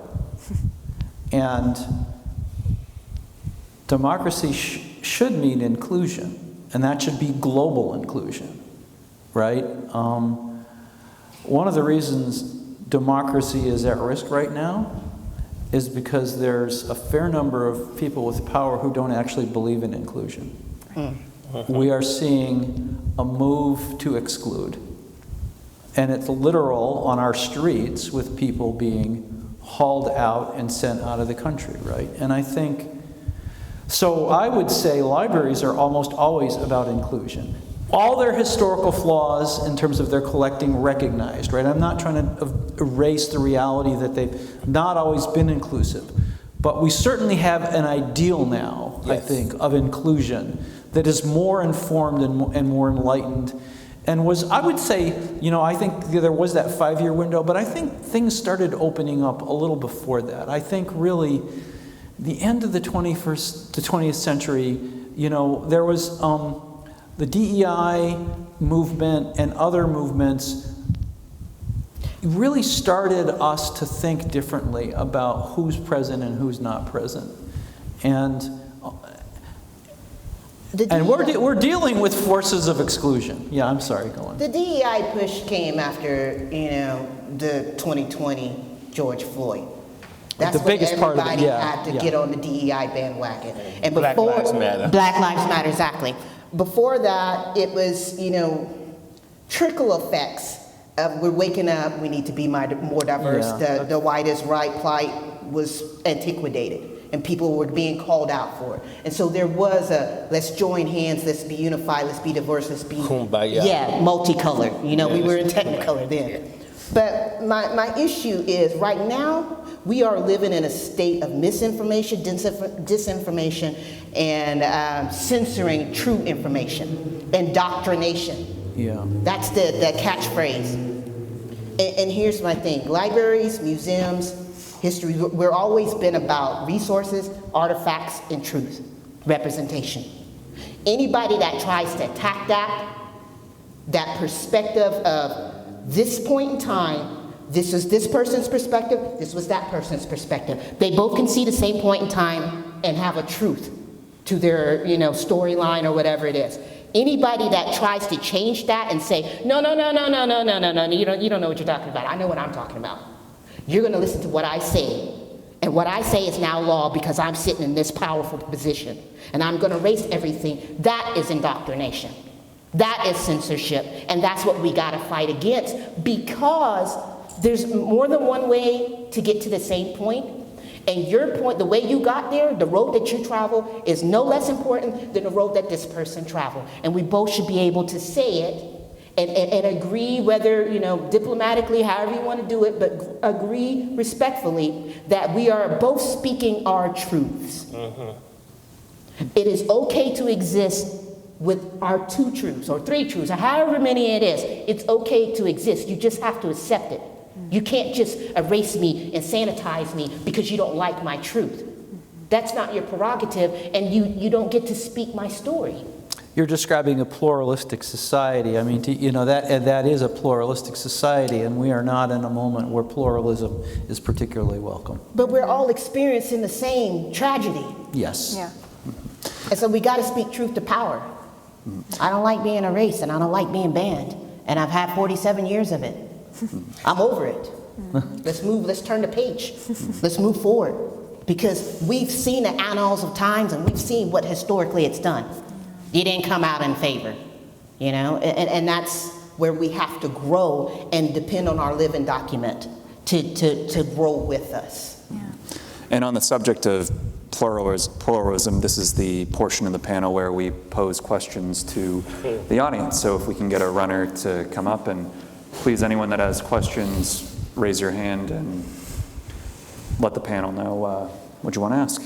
And democracy should mean inclusion, and that should be global inclusion, right? One of the reasons democracy is at risk right now is because there's a fair number of people with power who don't actually believe in inclusion. We are seeing a move to exclude. And it's literal on our streets with people being hauled out and sent out of the country, right? And I think, so I would say libraries are almost always about inclusion. All their historical flaws in terms of their collecting recognized, right? I'm not trying to erase the reality that they've not always been inclusive, but we certainly have an ideal now, I think, of inclusion that is more informed and more enlightened. And was, I would say, you know, I think there was that 5-year window, but I think things started opening up a little before that. I think really the end of the 20th century, you know, there was the DEI movement and other movements really started us to think differently about who's present and who's not present. And we're dealing with forces of exclusion. Yeah, I'm sorry, go on. The DEI push came after, you know, the 2020 George Floyd. That's the biggest part of it, everybody had to get on the DEI bandwagon. And Black before, Lives Matter. Black Lives Matter, exactly. Before that, it was, you know, trickle effects of we're waking up, we need to be more diverse. Yeah. The whitest right plight was antiquated, and people were being called out for it. And so there was a, let's join hands, let's be unified, let's be diverse, let's be Kumbaya. Yeah, multicolored. You know, we were in Technicolor then. But my issue is right now, we are living in a state of misinformation, disinformation, and censoring true information, indoctrination. Yeah. That's the catchphrase. And here's my thing. Libraries, museums, history, we're always been about resources, artifacts, and truth, representation. Anybody that tries to attack that perspective of this point in time, this is this person's perspective, this was that person's perspective. They both can see the same point in time and have a truth to their, you know, storyline or whatever it is. Anybody that tries to change that and say, no, you don't know what you're talking about. I know what I'm talking about. You're going to listen to what I say. And what I say is now law because I'm sitting in this powerful position. And I'm going to erase everything. That is indoctrination. That is censorship. And that's what we got to fight against, because there's more than one way to get to the same point. And your point, the way you got there, the road that you travel is no less important than the road that this person traveled. And we both should be able to say it and agree, whether, you know, diplomatically, however you want to do it, but agree respectfully that we are both speaking our truths. It is okay to exist with our 2 truths or 3 truths or however many it is. It's okay to exist. You just have to accept it. You can't just erase me and sanitize me because you don't like my truth. That's not your prerogative, and you don't get to speak my story. You're describing a pluralistic society. I mean, you know, that is a pluralistic society, and we are not in a moment where pluralism is particularly welcome. But we're all experiencing the same tragedy. Yes. Yeah. And so we got to speak truth to power. I don't like being erased, and I don't like being banned. And I've had 47 years of it. I'm over it. Let's turn the page. Let's move forward. Because we've seen the annals of times, and we've seen what historically it's done. You didn't come out in favor, you know? And that's where we have to grow and depend on our living document to grow with us. Yeah. And on the subject of pluralism, this is the portion of the panel where we pose questions to the audience. So if we can get a runner to come up, and please, anyone that has questions, raise your hand and let the panel know what you want to ask.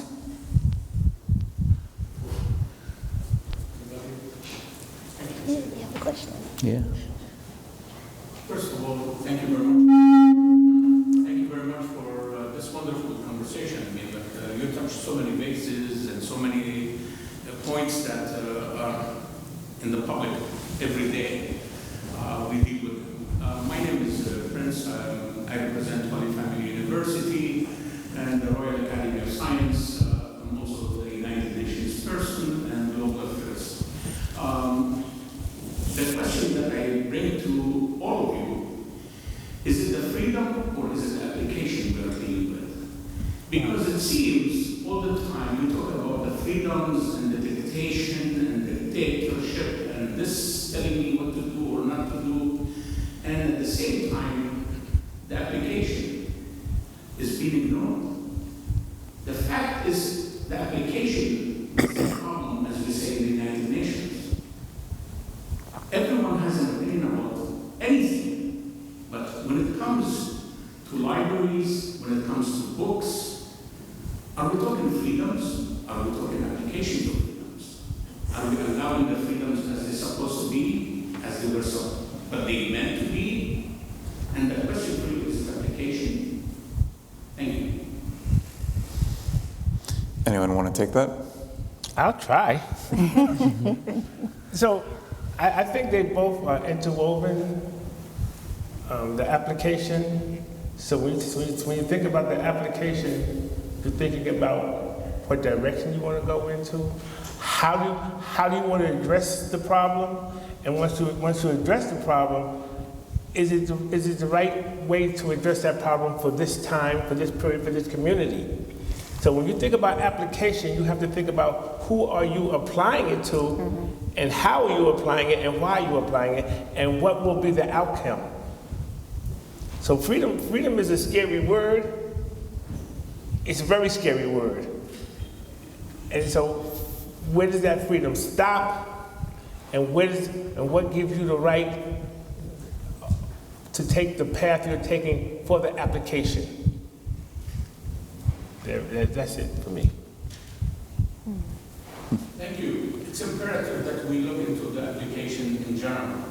You have a question? Yeah. First of all, thank you very much. Thank you very much for this wonderful conversation. I mean, you touched so many bases and so many points that are in the public every day. We deal with them. My name is Prince. I represent Holy Family University and the Royal Academy of Science. I'm also the United Nations person and global affairs. The question that I bring to all of you, is it the freedom or is it the application we're dealing with? Because it seems all the time we talk about the freedoms and the dictation and the dictatorship and this telling me what to do or not to do, and at the same time, the application is being ignored. The fact is, the application is the problem, as we say in the United Nations. Everyone has an opinion about anything, but when it comes to libraries, when it comes to books, are we talking freedoms? Are we talking applications of freedoms? Are we allowing the freedoms as they're supposed to be, as they were so, but they meant to be? And the question for you is application. Thank you. Anyone want to take that? I'll try. So I think they both are interwoven, the application. So when you think about the application, you're thinking about what direction you want to go into, how do you want to address the problem, and once you address the problem, is it the right way to address that problem for this time, for this period, for this community? So when you think about application, you have to think about who are you applying it to, and how are you applying it, and why are you applying it, and what will be the outcome. So freedom is a scary word. It's a very scary word. And so where does that freedom stop? And what gives you the right to take the path you're taking for the application? That's it for me. Thank you. It's imperative that we look into the application in general,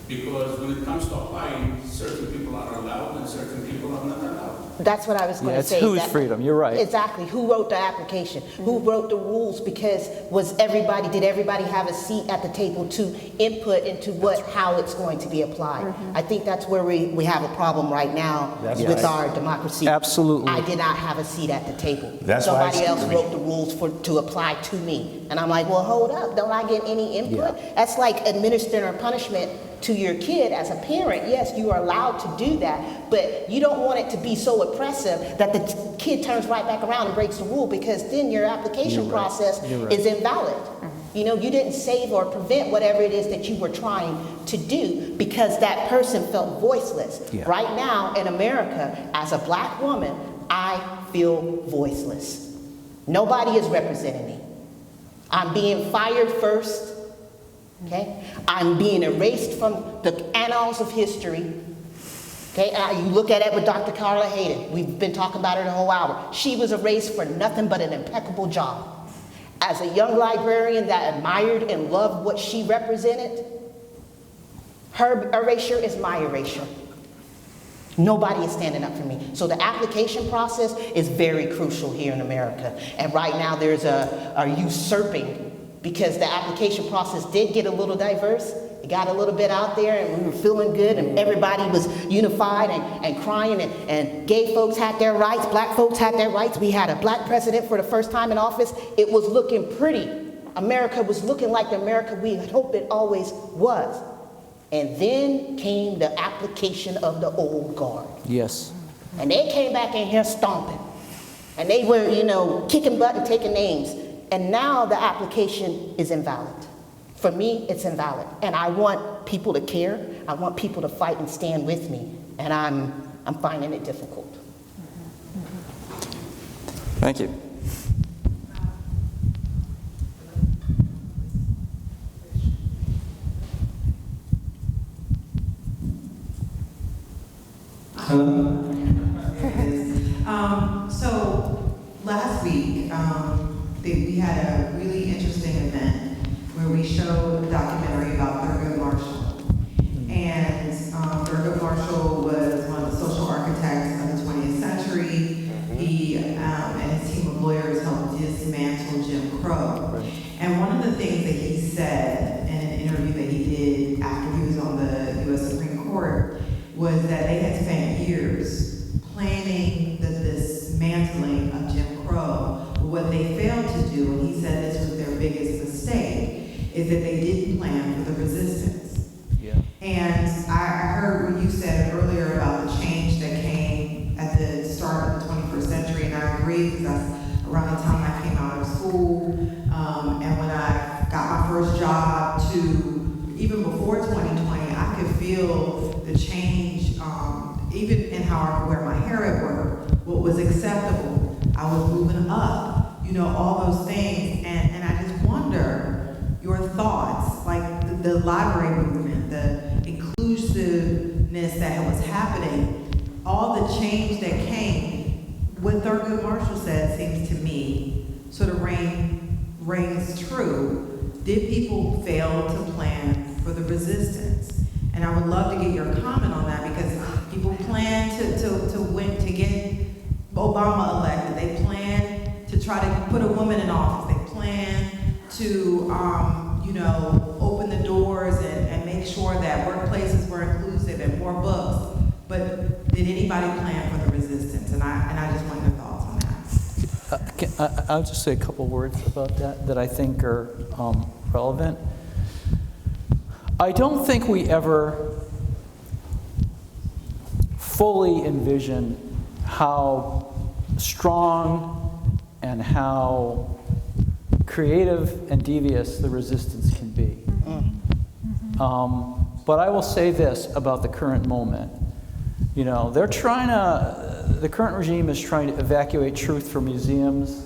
because when it comes to applying, certain people are allowed and certain people are not allowed. That's what I was going to it's say. whose that- freedom, you're right. Exactly. Who wrote the application? Who wrote the rules? Because did everybody have a seat at the table to input into how it's going to be applied? I think that's where we have a problem right now That's with right. our democracy. Absolutely. I did not have a seat at the table. That's why Somebody it's else scary. wrote the rules to apply to me. And I'm like, well, hold up. Don't I get any input? That's like administering a punishment to your kid as a parent. Yes, you are allowed to do that, but you don't want it to be so oppressive that the kid turns right back around and breaks the rule, because then your application process is invalid. You know, you didn't save or prevent whatever it is that you were trying to do because that person felt voiceless. Right now in America, as a black woman, I feel voiceless. Nobody is representing me. I'm being fired first. Okay? I'm being erased from the annals of history. Okay? You look at it with Dr. Carla Hayden. We've been talking about her the whole hour. She was erased for nothing but an impeccable job. As a young librarian that admired and loved what she represented, her erasure is my erasure. Nobody is standing up for me. So the application process is very crucial here in America. And right now there's a usurping, because the application process did get a little diverse. It got a little bit out there and we were feeling good and everybody was unified and crying and gay folks had their rights, black folks had their rights. We had a black president for the first time in office. It was looking pretty. America was looking like the America we had hoped it always was. And then came the application of the old guard. Yes. And they came back in here stomping. And they were, kicking butt and taking names. And now the application is invalid. For me, it's invalid. And I want people to care. I want people to fight and stand with me. And I'm finding it difficult. Thank you. Hello. So last week, we had a really interesting event where we showed a documentary about Thurgood Marshall. And Thurgood Marshall was one of the social architects of the 20th century. He and his team of lawyers helped they didn't plan for the resistance. Yeah. And I heard what you said earlier about the change that came at the start of the 21st century, and I agree, because that's around the time I came out of school, and when I got my first job to even before 2020, I could feel the change, even in how I wear my hair at work, what was acceptable. I was moving up, you know, all those things, and I just wonder your thoughts, like the library movement, the inclusiveness that was happening, all the change that came. What Thurgood Marshall said seems to me sort of rings true. Did people fail to plan for the resistance? And I would love to get your comment on that, because people plan to win, to get Obama elected. They plan to try to put a woman in office. They plan to, open the doors and make sure that workplaces were inclusive and more books. But did anybody plan for the resistance? And I just want your thoughts on that. I'll just say a couple words about that I think are relevant. I don't think we ever fully envision how strong and how creative and devious the resistance can be. But I will say this about the current moment. You know, the current regime is trying to evacuate truth from museums.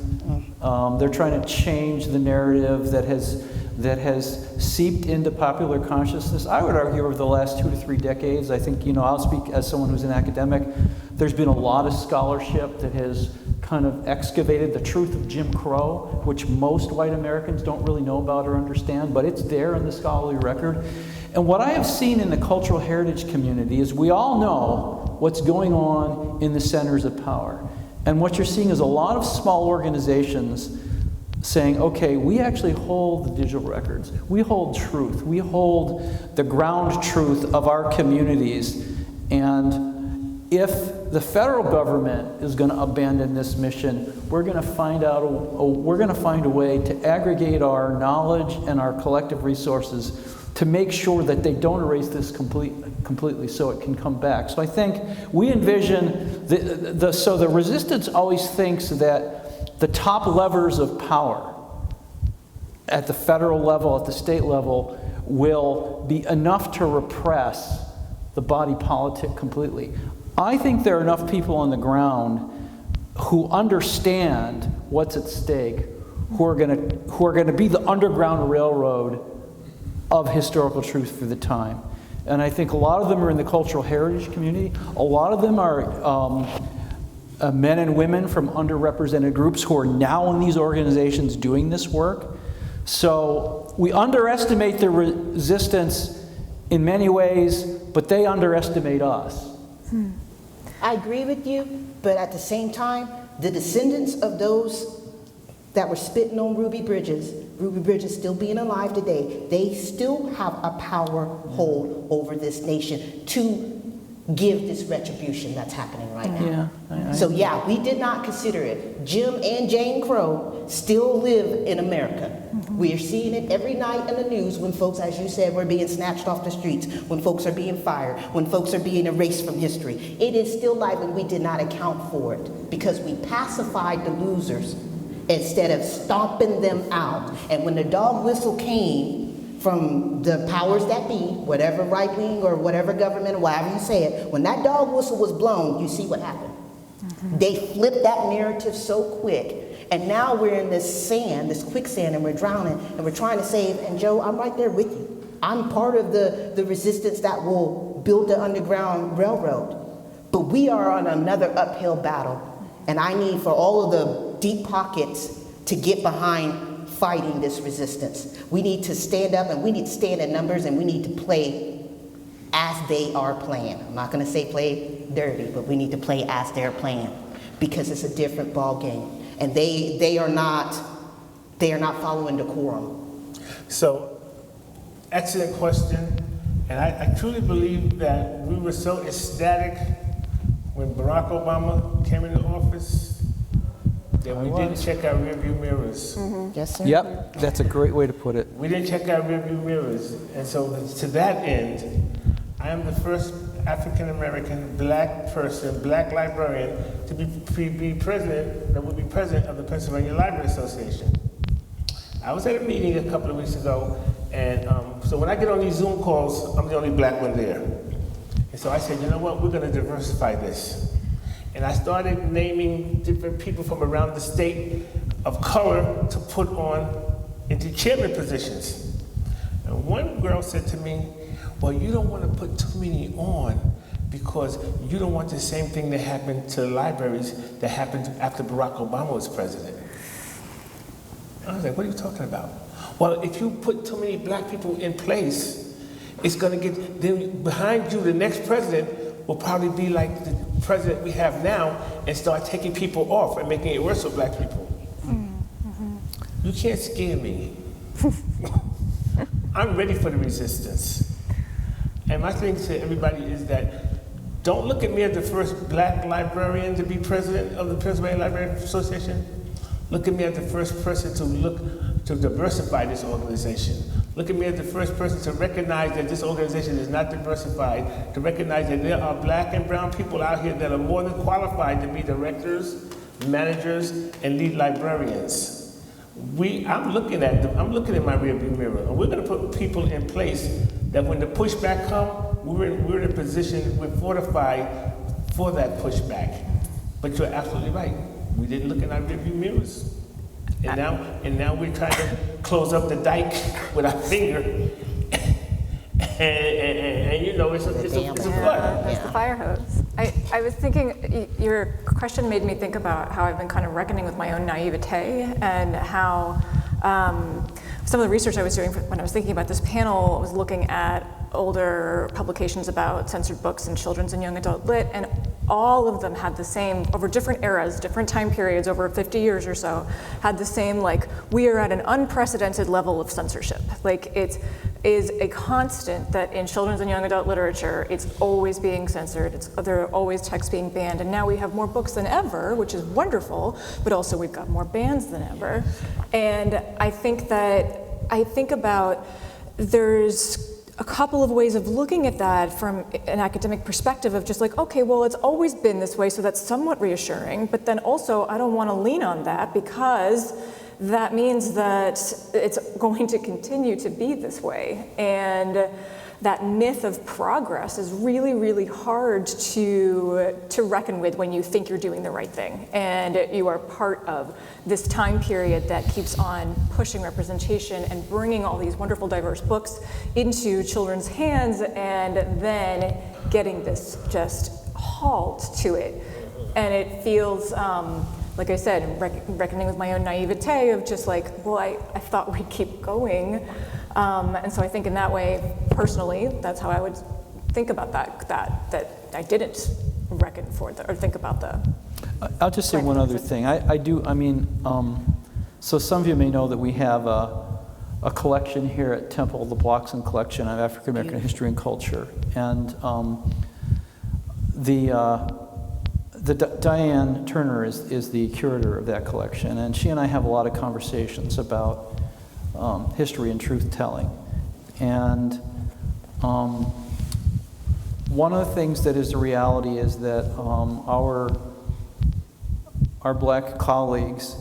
They're trying to change the narrative that has seeped into popular consciousness. I would argue over the last 2 to 3 decades. I think, I'll speak as someone who's an academic. There's been a lot of scholarship that has kind of excavated the truth of Jim Crow, which most white Americans don't really know about or understand, but it's there in the scholarly record. And what I have seen in the cultural heritage community is we all know what's going on in the centers of power. And what you're seeing is a lot of small organizations saying, okay, we actually hold the digital records. We hold truth. We hold the ground truth of our communities. And if the federal government is going to abandon this mission, we're going to find a way to aggregate our knowledge and our collective resources to make sure that they don't erase this completely so it can come back. So I think we envision, so the resistance always thinks that the top levers of power at the federal level, at the state level, will be enough to repress the body politic completely. I think there are enough people on the ground who understand what's at stake, who are going to be the Underground Railroad of historical truth for the time. And I think a lot of them are in the cultural heritage community. A lot of them are men and women from underrepresented groups who are now in these organizations doing this work. So we underestimate the resistance in many ways, but they underestimate us. I agree with you, but at the same time, the descendants of those that were spitting on Ruby Bridges still being alive today, they still have a power hold over this nation to give this retribution that's happening right now. Yeah, we did not consider it. Jim and Jane Crow still live in America. We are seeing it every night in the news when folks, as you said, were being snatched off the streets, when folks are being fired, when folks are being erased from history. It is still live, and we did not account for it because we pacified the losers instead of stomping them out. And when the dog whistle came from the powers that be, whatever right wing or whatever government or whatever you say it, when that dog whistle was blown, you see what happened. They flipped that narrative so quick. And now we're in this sand, this quicksand, and we're drowning, and we're trying to save. And Joe, I'm right there with you. I'm part of the resistance that will build the Underground Railroad. But we are on another uphill battle. And I need for all of the deep pockets to get behind fighting this resistance. We need to stand up, and we need to stand in numbers, and we need to play as they are playing. I'm not going to say play dirty, but we need to play as they're playing because it's a different ball game. And they are not following decorum. So, excellent question. And I truly believe that we were so ecstatic when Barack Obama came into office that we didn't check our rearview mirrors. Yes, sir. Yep, that's a great way to put it. We didn't check our rearview mirrors. And so to that end, I am the first African-American black person, black librarian to be president, that will be president of the Pennsylvania Library Association. I was at a meeting a couple of weeks ago, and so when I get on these Zoom calls, I'm the only black one there. And so I said, you know what, we're gonna diversify this. And I started naming different people from around the state of color to put on into chairman positions. And one girl said to me, well, you don't want to put too many on because you don't want the same thing that happened to libraries that happened after Barack Obama was president. I was like, what are you talking about? Well, if you put too many black people in place, it's going to get, then behind you, the next president will probably be like the president we have now and start taking people off and making it worse for black people. You can't scare me. I'm ready for the resistance. And my thing to everybody is that don't look at me as the first black librarian to be president of the Pennsylvania Library Association. Look at me as the first person to diversify this organization. Look at me as the first person to recognize that this organization is not diversified, to recognize that there are black and brown people out here that are more than qualified to be directors, managers, and lead librarians. I'm looking at my rearview mirror, and we're going to put people in place that when the pushback comes, we're in a position, we're fortified for that pushback. But you're absolutely right. We didn't look in our rearview mirrors. And now we're trying to close up the dike with our finger. And you know, it's a flood. It's the fire hose. I was thinking, your question made me think about how I've been kind of reckoning with my own naivete and how some of the research I was doing when I was thinking about this panel was looking at older publications about censored books in children's and young adult lit, and all of them had the same, over different eras, different time periods, over 50 years or so, had the same, like, we are at an unprecedented level of censorship. Like, it is a constant that in children's and young adult literature, it's always being censored, there are always texts being banned, and now we have more books than ever, which is wonderful, but also we've got more bans than ever. And I think about, there's a couple of ways of looking at that from an academic perspective of just like, okay, well, it's always been this way, so that's somewhat reassuring, but then also I don't want to lean on that because that means that it's going to continue to be this way. And that myth of progress is really, really hard to reckon with when you think you're doing the right thing. And you are part of this time period that keeps on pushing representation and bringing all these wonderful, diverse books into children's hands and then getting this just halt to it. And it feels, like I said, reckoning with my own naivete of just like, well, I thought we'd keep going. And so I think in that way, personally, that's how I would think about that I didn't reckon for or think about the. I'll just say one other thing. So some of you may know that we have a collection here at Temple, the Bloxham Collection of African American History and Culture. And Diane Turner is the curator of that collection, and she and I have a lot of conversations about history and truth-telling. And one of the things that is a reality is that our black colleagues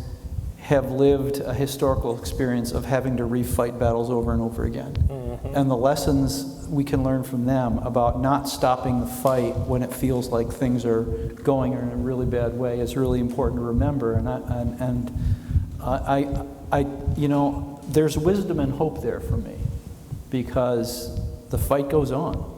have lived a historical experience of having to refight battles over and over again. Mm-hmm. And the lessons we can learn from them about not stopping the fight when it feels like things are going in a really bad way is really important to remember. And I you know, there's wisdom and hope there for me because the fight goes on.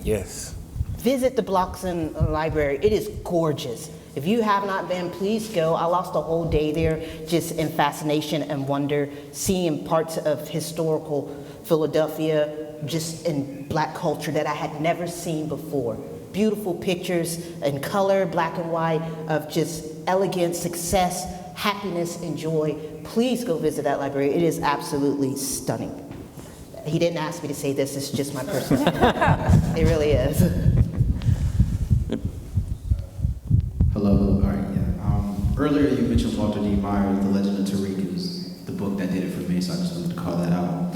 Yes. Visit the Bloxham Library. It is gorgeous. If you have not been, please go. I lost a whole day there just in fascination and wonder, seeing parts of historical Philadelphia just in black culture that I had never seen before. Beautiful pictures in color, black and white, of just elegance, success, happiness, and joy. Please go visit that library. It is absolutely stunning. He didn't ask me to say this, it's just my personal It really is. Hello. All right. Yeah. Earlier finished Walter D. Meyer's The Legend of Tariq. It was the book that did it for me, so I just wanted to call that out.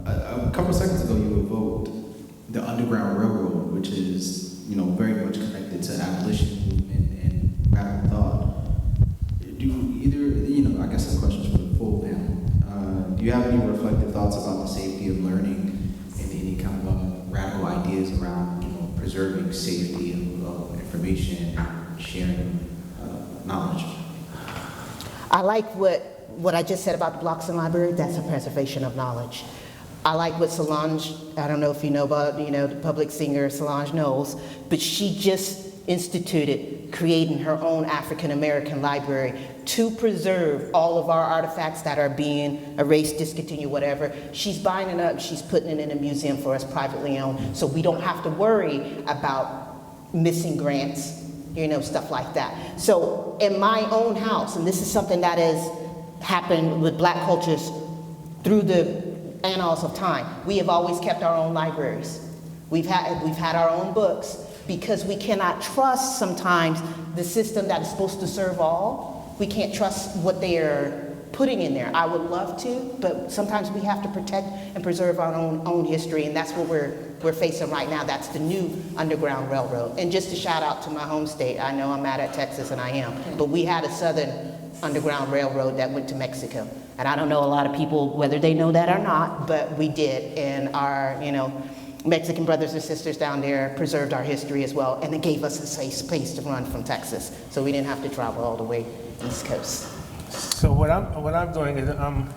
A couple of seconds ago, you evoked the Underground Railroad, which is, very much connected to abolition movement and radical thought. Do either, I guess the question is for the full panel. Do you have any reflective thoughts about the safety of learning and any kind of radical ideas around, preserving safety of information and sharing knowledge? I like what I just said about the Bloxham Library. That's a preservation of knowledge. I like what Solange, I don't know if you know about, the public singer Solange Knowles, but she just instituted creating her own African American library to preserve all of our artifacts that are being erased, discontinued, whatever. She's buying it up, she's putting it in a museum for us privately owned, so we don't have to worry about missing grants, stuff like that. So in my own house, and this is something that has happened with Black cultures through the annals of time, we have always kept our own libraries. We've had our own books, because we cannot trust sometimes the system that is supposed to serve all. We can't trust what they're putting in there. I would love to, but sometimes we have to protect and preserve our own history, and that's what we're facing right now. That's the new Underground Railroad. And just to shout out to my home state, I know I'm mad at Texas, and I am, but we had a Southern Underground Railroad that went to Mexico. And I don't know a lot of people whether they know that or not, but we did, and our, Mexican brothers and sisters down there preserved our history as well, and it gave us a safe space to run from Texas, so we didn't have to travel all the way East Coast. So what I'm doing is I'm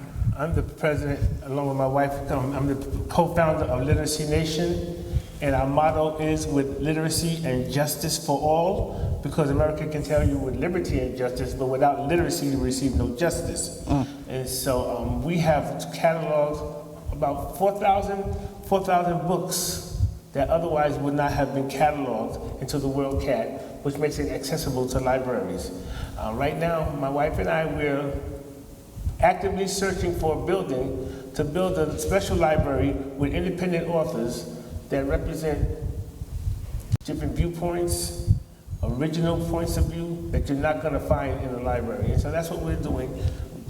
the president, along with my wife. I'm the co-founder of Literacy Nation, and our motto is with literacy and justice for all, because America can tell you with liberty and justice, but without literacy you receive no justice. And so we have cataloged about 4,000 books that otherwise would not have been cataloged into the WorldCat, which makes it accessible to libraries. Right now, my wife and I, we're actively searching for a building to build a special library with independent authors that represent different viewpoints, original points of view that you're not going to find in a library. And so that's what we're doing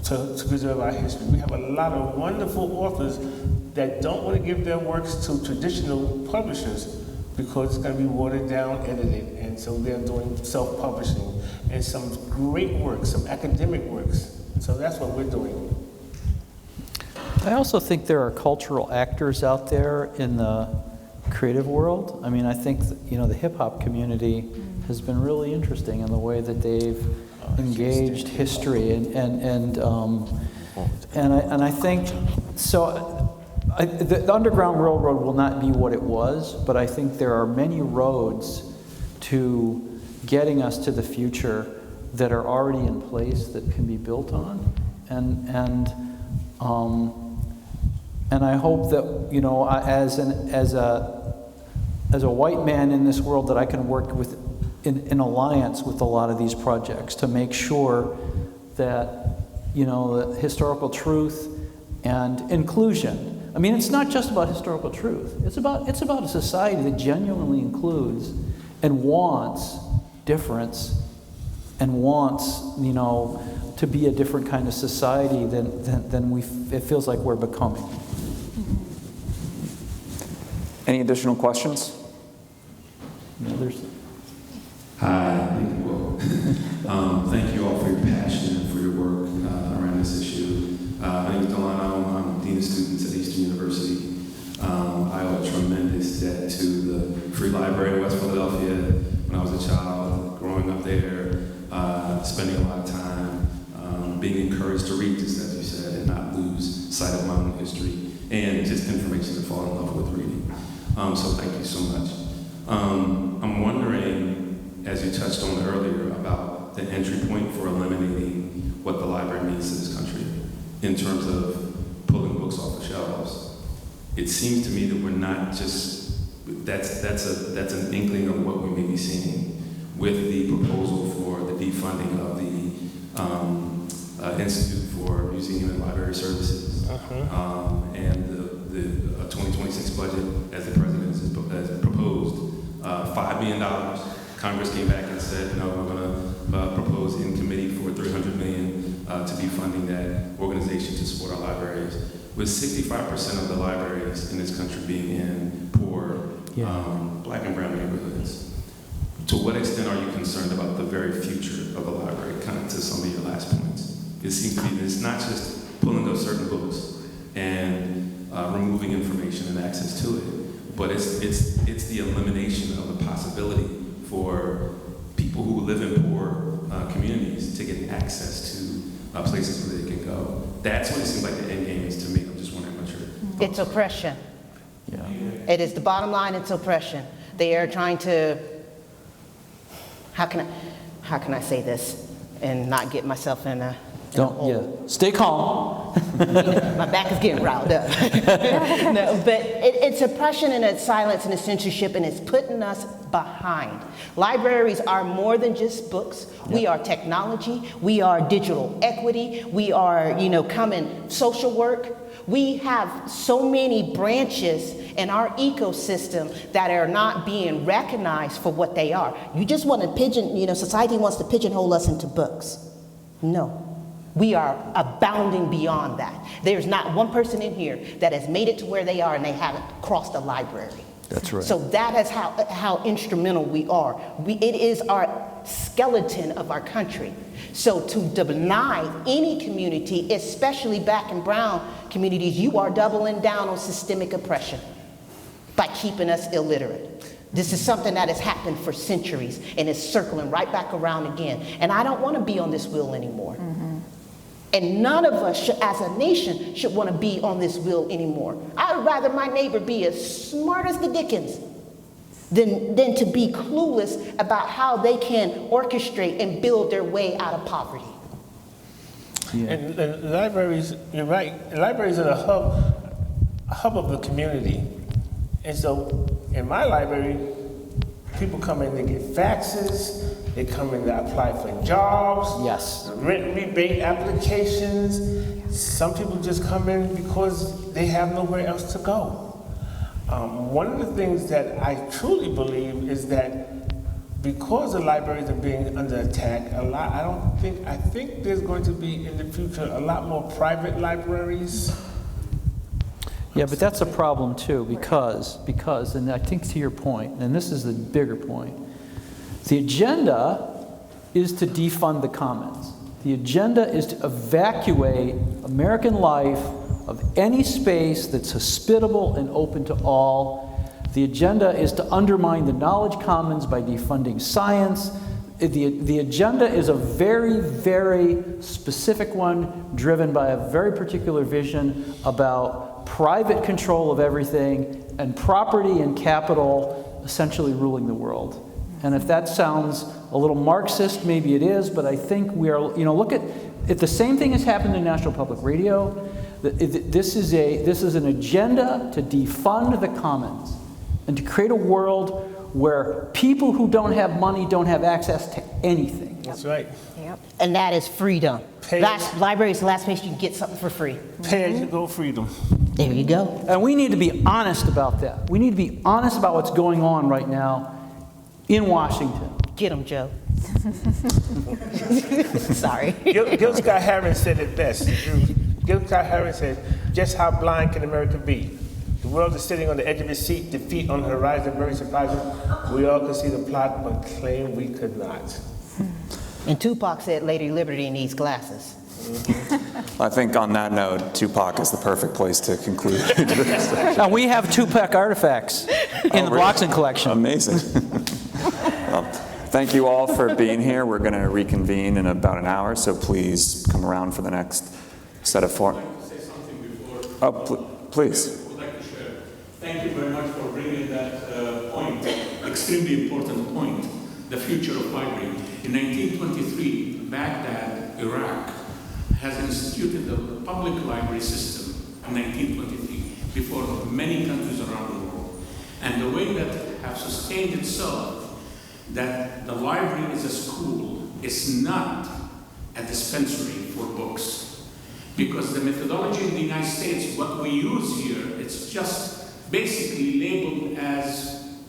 to preserve our history. We have a lot of wonderful authors that don't want to give their works to traditional publishers because it's going to be watered down, edited, and so they're doing self-publishing and some great works, some academic works. So that's what we're doing. I also think there are cultural actors out there in the creative world. I mean, I think the hip hop community has been really interesting in the way that they've engaged history, and I think so. The Underground Railroad will not be what it was, but I think there are many roads to getting us to the future that are already in place that can be built on, and I hope that as a white man in this world that I can work with in alliance with a lot of these projects to make sure that the historical truth and inclusion. I mean, it's not just about historical truth. It's about a society that genuinely includes and wants difference and wants, to be a different kind of society than it feels like we're becoming. Any additional questions? Hi, thank you all for your passion and for your work around this issue. My name is Delano. I'm Dean of Students at Eastern University. I owe a tremendous debt to the Free Library in West Philadelphia when I was a child, growing up there, spending a lot of time, being encouraged to read, just as you said, and not lose sight of my own history, and just information to fall in love with reading. So thank you so much. I'm wondering, as you touched on earlier, about the entry point for eliminating what the library means to this country in terms of pulling books off the shelves. It seems to me that we're not just, that's an inkling of what we may be seeing with the proposal for the defunding of the Institute for Museum and Library Services, and the 2026 budget, as the president has proposed, $5 million. Congress came back and said, no, we're going to proposed in committee for $300 million to be funding that organization to support our libraries. With 65% of the libraries in this country being in poor Black and brown neighborhoods, to what extent are you concerned about the very future of the library, kind of to some of your last points? It seems to be that it's not just pulling up certain books and removing information and access to it, but it's the elimination of the possibility for people who live in poor communities to get access to places where they can go. That's what it seems like the end game is to me. I'm just wondering what your thoughts It's oppression. It is the bottom line, it's oppression. They are trying to, how can I say this and not get myself in a Stay calm. my back is getting riled up. No, but it's oppression and it's silence and it's censorship and it's putting us behind. Libraries are more than just books. We are technology. We are digital equity. We are, common social work. We have so many branches in our ecosystem that are not being recognized for what they are. You just want to society wants to pigeonhole us into books. No. We are abounding beyond that. There's not one person in here that has made it to where they are and they haven't crossed a library. That's right. So that is how instrumental we are. It is our skeleton of our country. So to deny any community, especially Black and brown communities, you are doubling down on systemic oppression by keeping us illiterate. This is something that has happened for centuries and is circling right back around again. And I don't want to be on this wheel anymore. Mm-hmm. And none of us, as a nation, should want to be on this wheel anymore. I would rather my neighbor be as smart as the Dickens than to be clueless about how they can orchestrate and build their way out of poverty. Yeah. And libraries, you're right, libraries are a hub of the community. And so in my library, people come in to get faxes, they come in to apply for jobs, Yes. rent rebate applications. Some people just come in because they have nowhere else to go. One of the things that I truly believe is that because the libraries are being under attack, I think there's going to be in the future a lot more private libraries. Yeah, but that's a problem too, because, and I think to your point, and this is the bigger point, the agenda is to defund the commons. The agenda is to evacuate American life of any space that's hospitable and open to all. The agenda is to undermine the knowledge commons by defunding science. The agenda is a very, very specific one, driven by a very particular vision about private control of everything and property and capital essentially ruling the world. And if that sounds a little Marxist, maybe it is, but I think we are, look at, if the same thing has happened in National Public Radio, this is an agenda to defund the commons and to create a world where people who don't have money don't have access to anything. That's right. Yep. And that is freedom. Library is the last place you can get something for free. Pay as you go freedom. There you go. And we need to be honest about that. We need to be honest about what's going on right now in Washington. Get them, Joe. Sorry. Gil Scott-Heron said it best. Gil Scott-Heron said, "Just how blind can America be? The world is sitting on the edge of its seat, defeat on the horizon, very surprising. We all could see the plot, but claim we could not." And Tupac said Lady Liberty needs glasses. I think on that note, Tupac is the perfect place to conclude. Now, we have Tupac artifacts in the Bloxon collection. Amazing. Well, thank you all for being here. We're going to reconvene in about an hour, so please come around for the next set of four. I'd like to say something before. Oh, please. I would like to share. Thank you very much for bringing that point, extremely important point, the future of library. In 1923, Baghdad, Iraq, has instituted the public library system in 1923 before many countries around the world. And the way that have sustained itself, that the library is a school, is not a dispensary for books. Because the methodology in the United States, what we use here, it's just basically labeled as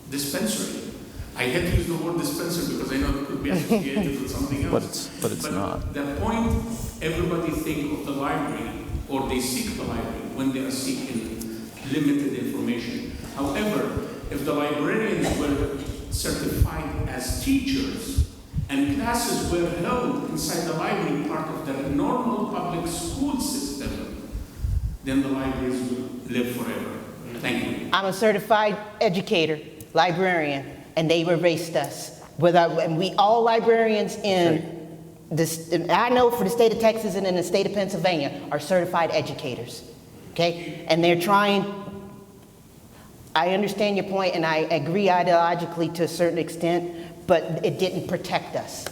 dispensary. I had to use the word dispenser because I know it could be associated with something else. But it's not. The point, everybody think of the library, or they seek the library when they are seeking limited information. However, if the librarians were certified as teachers and classes were held inside the library, part of the normal public school system, then the libraries will live forever. Thank you. I'm a certified educator, librarian, and they erased us. And we all librarians in this, I know for the state of Texas and in the state of Pennsylvania, are certified educators. Okay? And they're trying, I understand your point, and I agree ideologically to a certain extent, but it didn't protect us.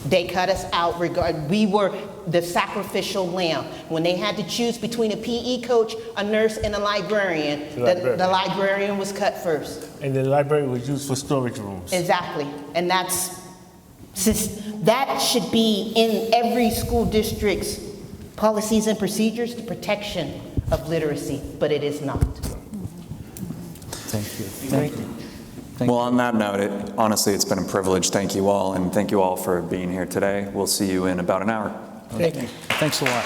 They cut us out. We were the sacrificial lamb. When they had to choose between a PE coach, a nurse, and a librarian, the librarian was cut first. And the library was used for storage rooms. Exactly. And that should be in every school district's policies and procedures, the protection of literacy, but it is not. Thank you. Thank you. Well, on that note, honestly, it's been a privilege. Thank you all, and thank you all for being here today. We'll see you in about an hour. Thank you. Thanks a lot.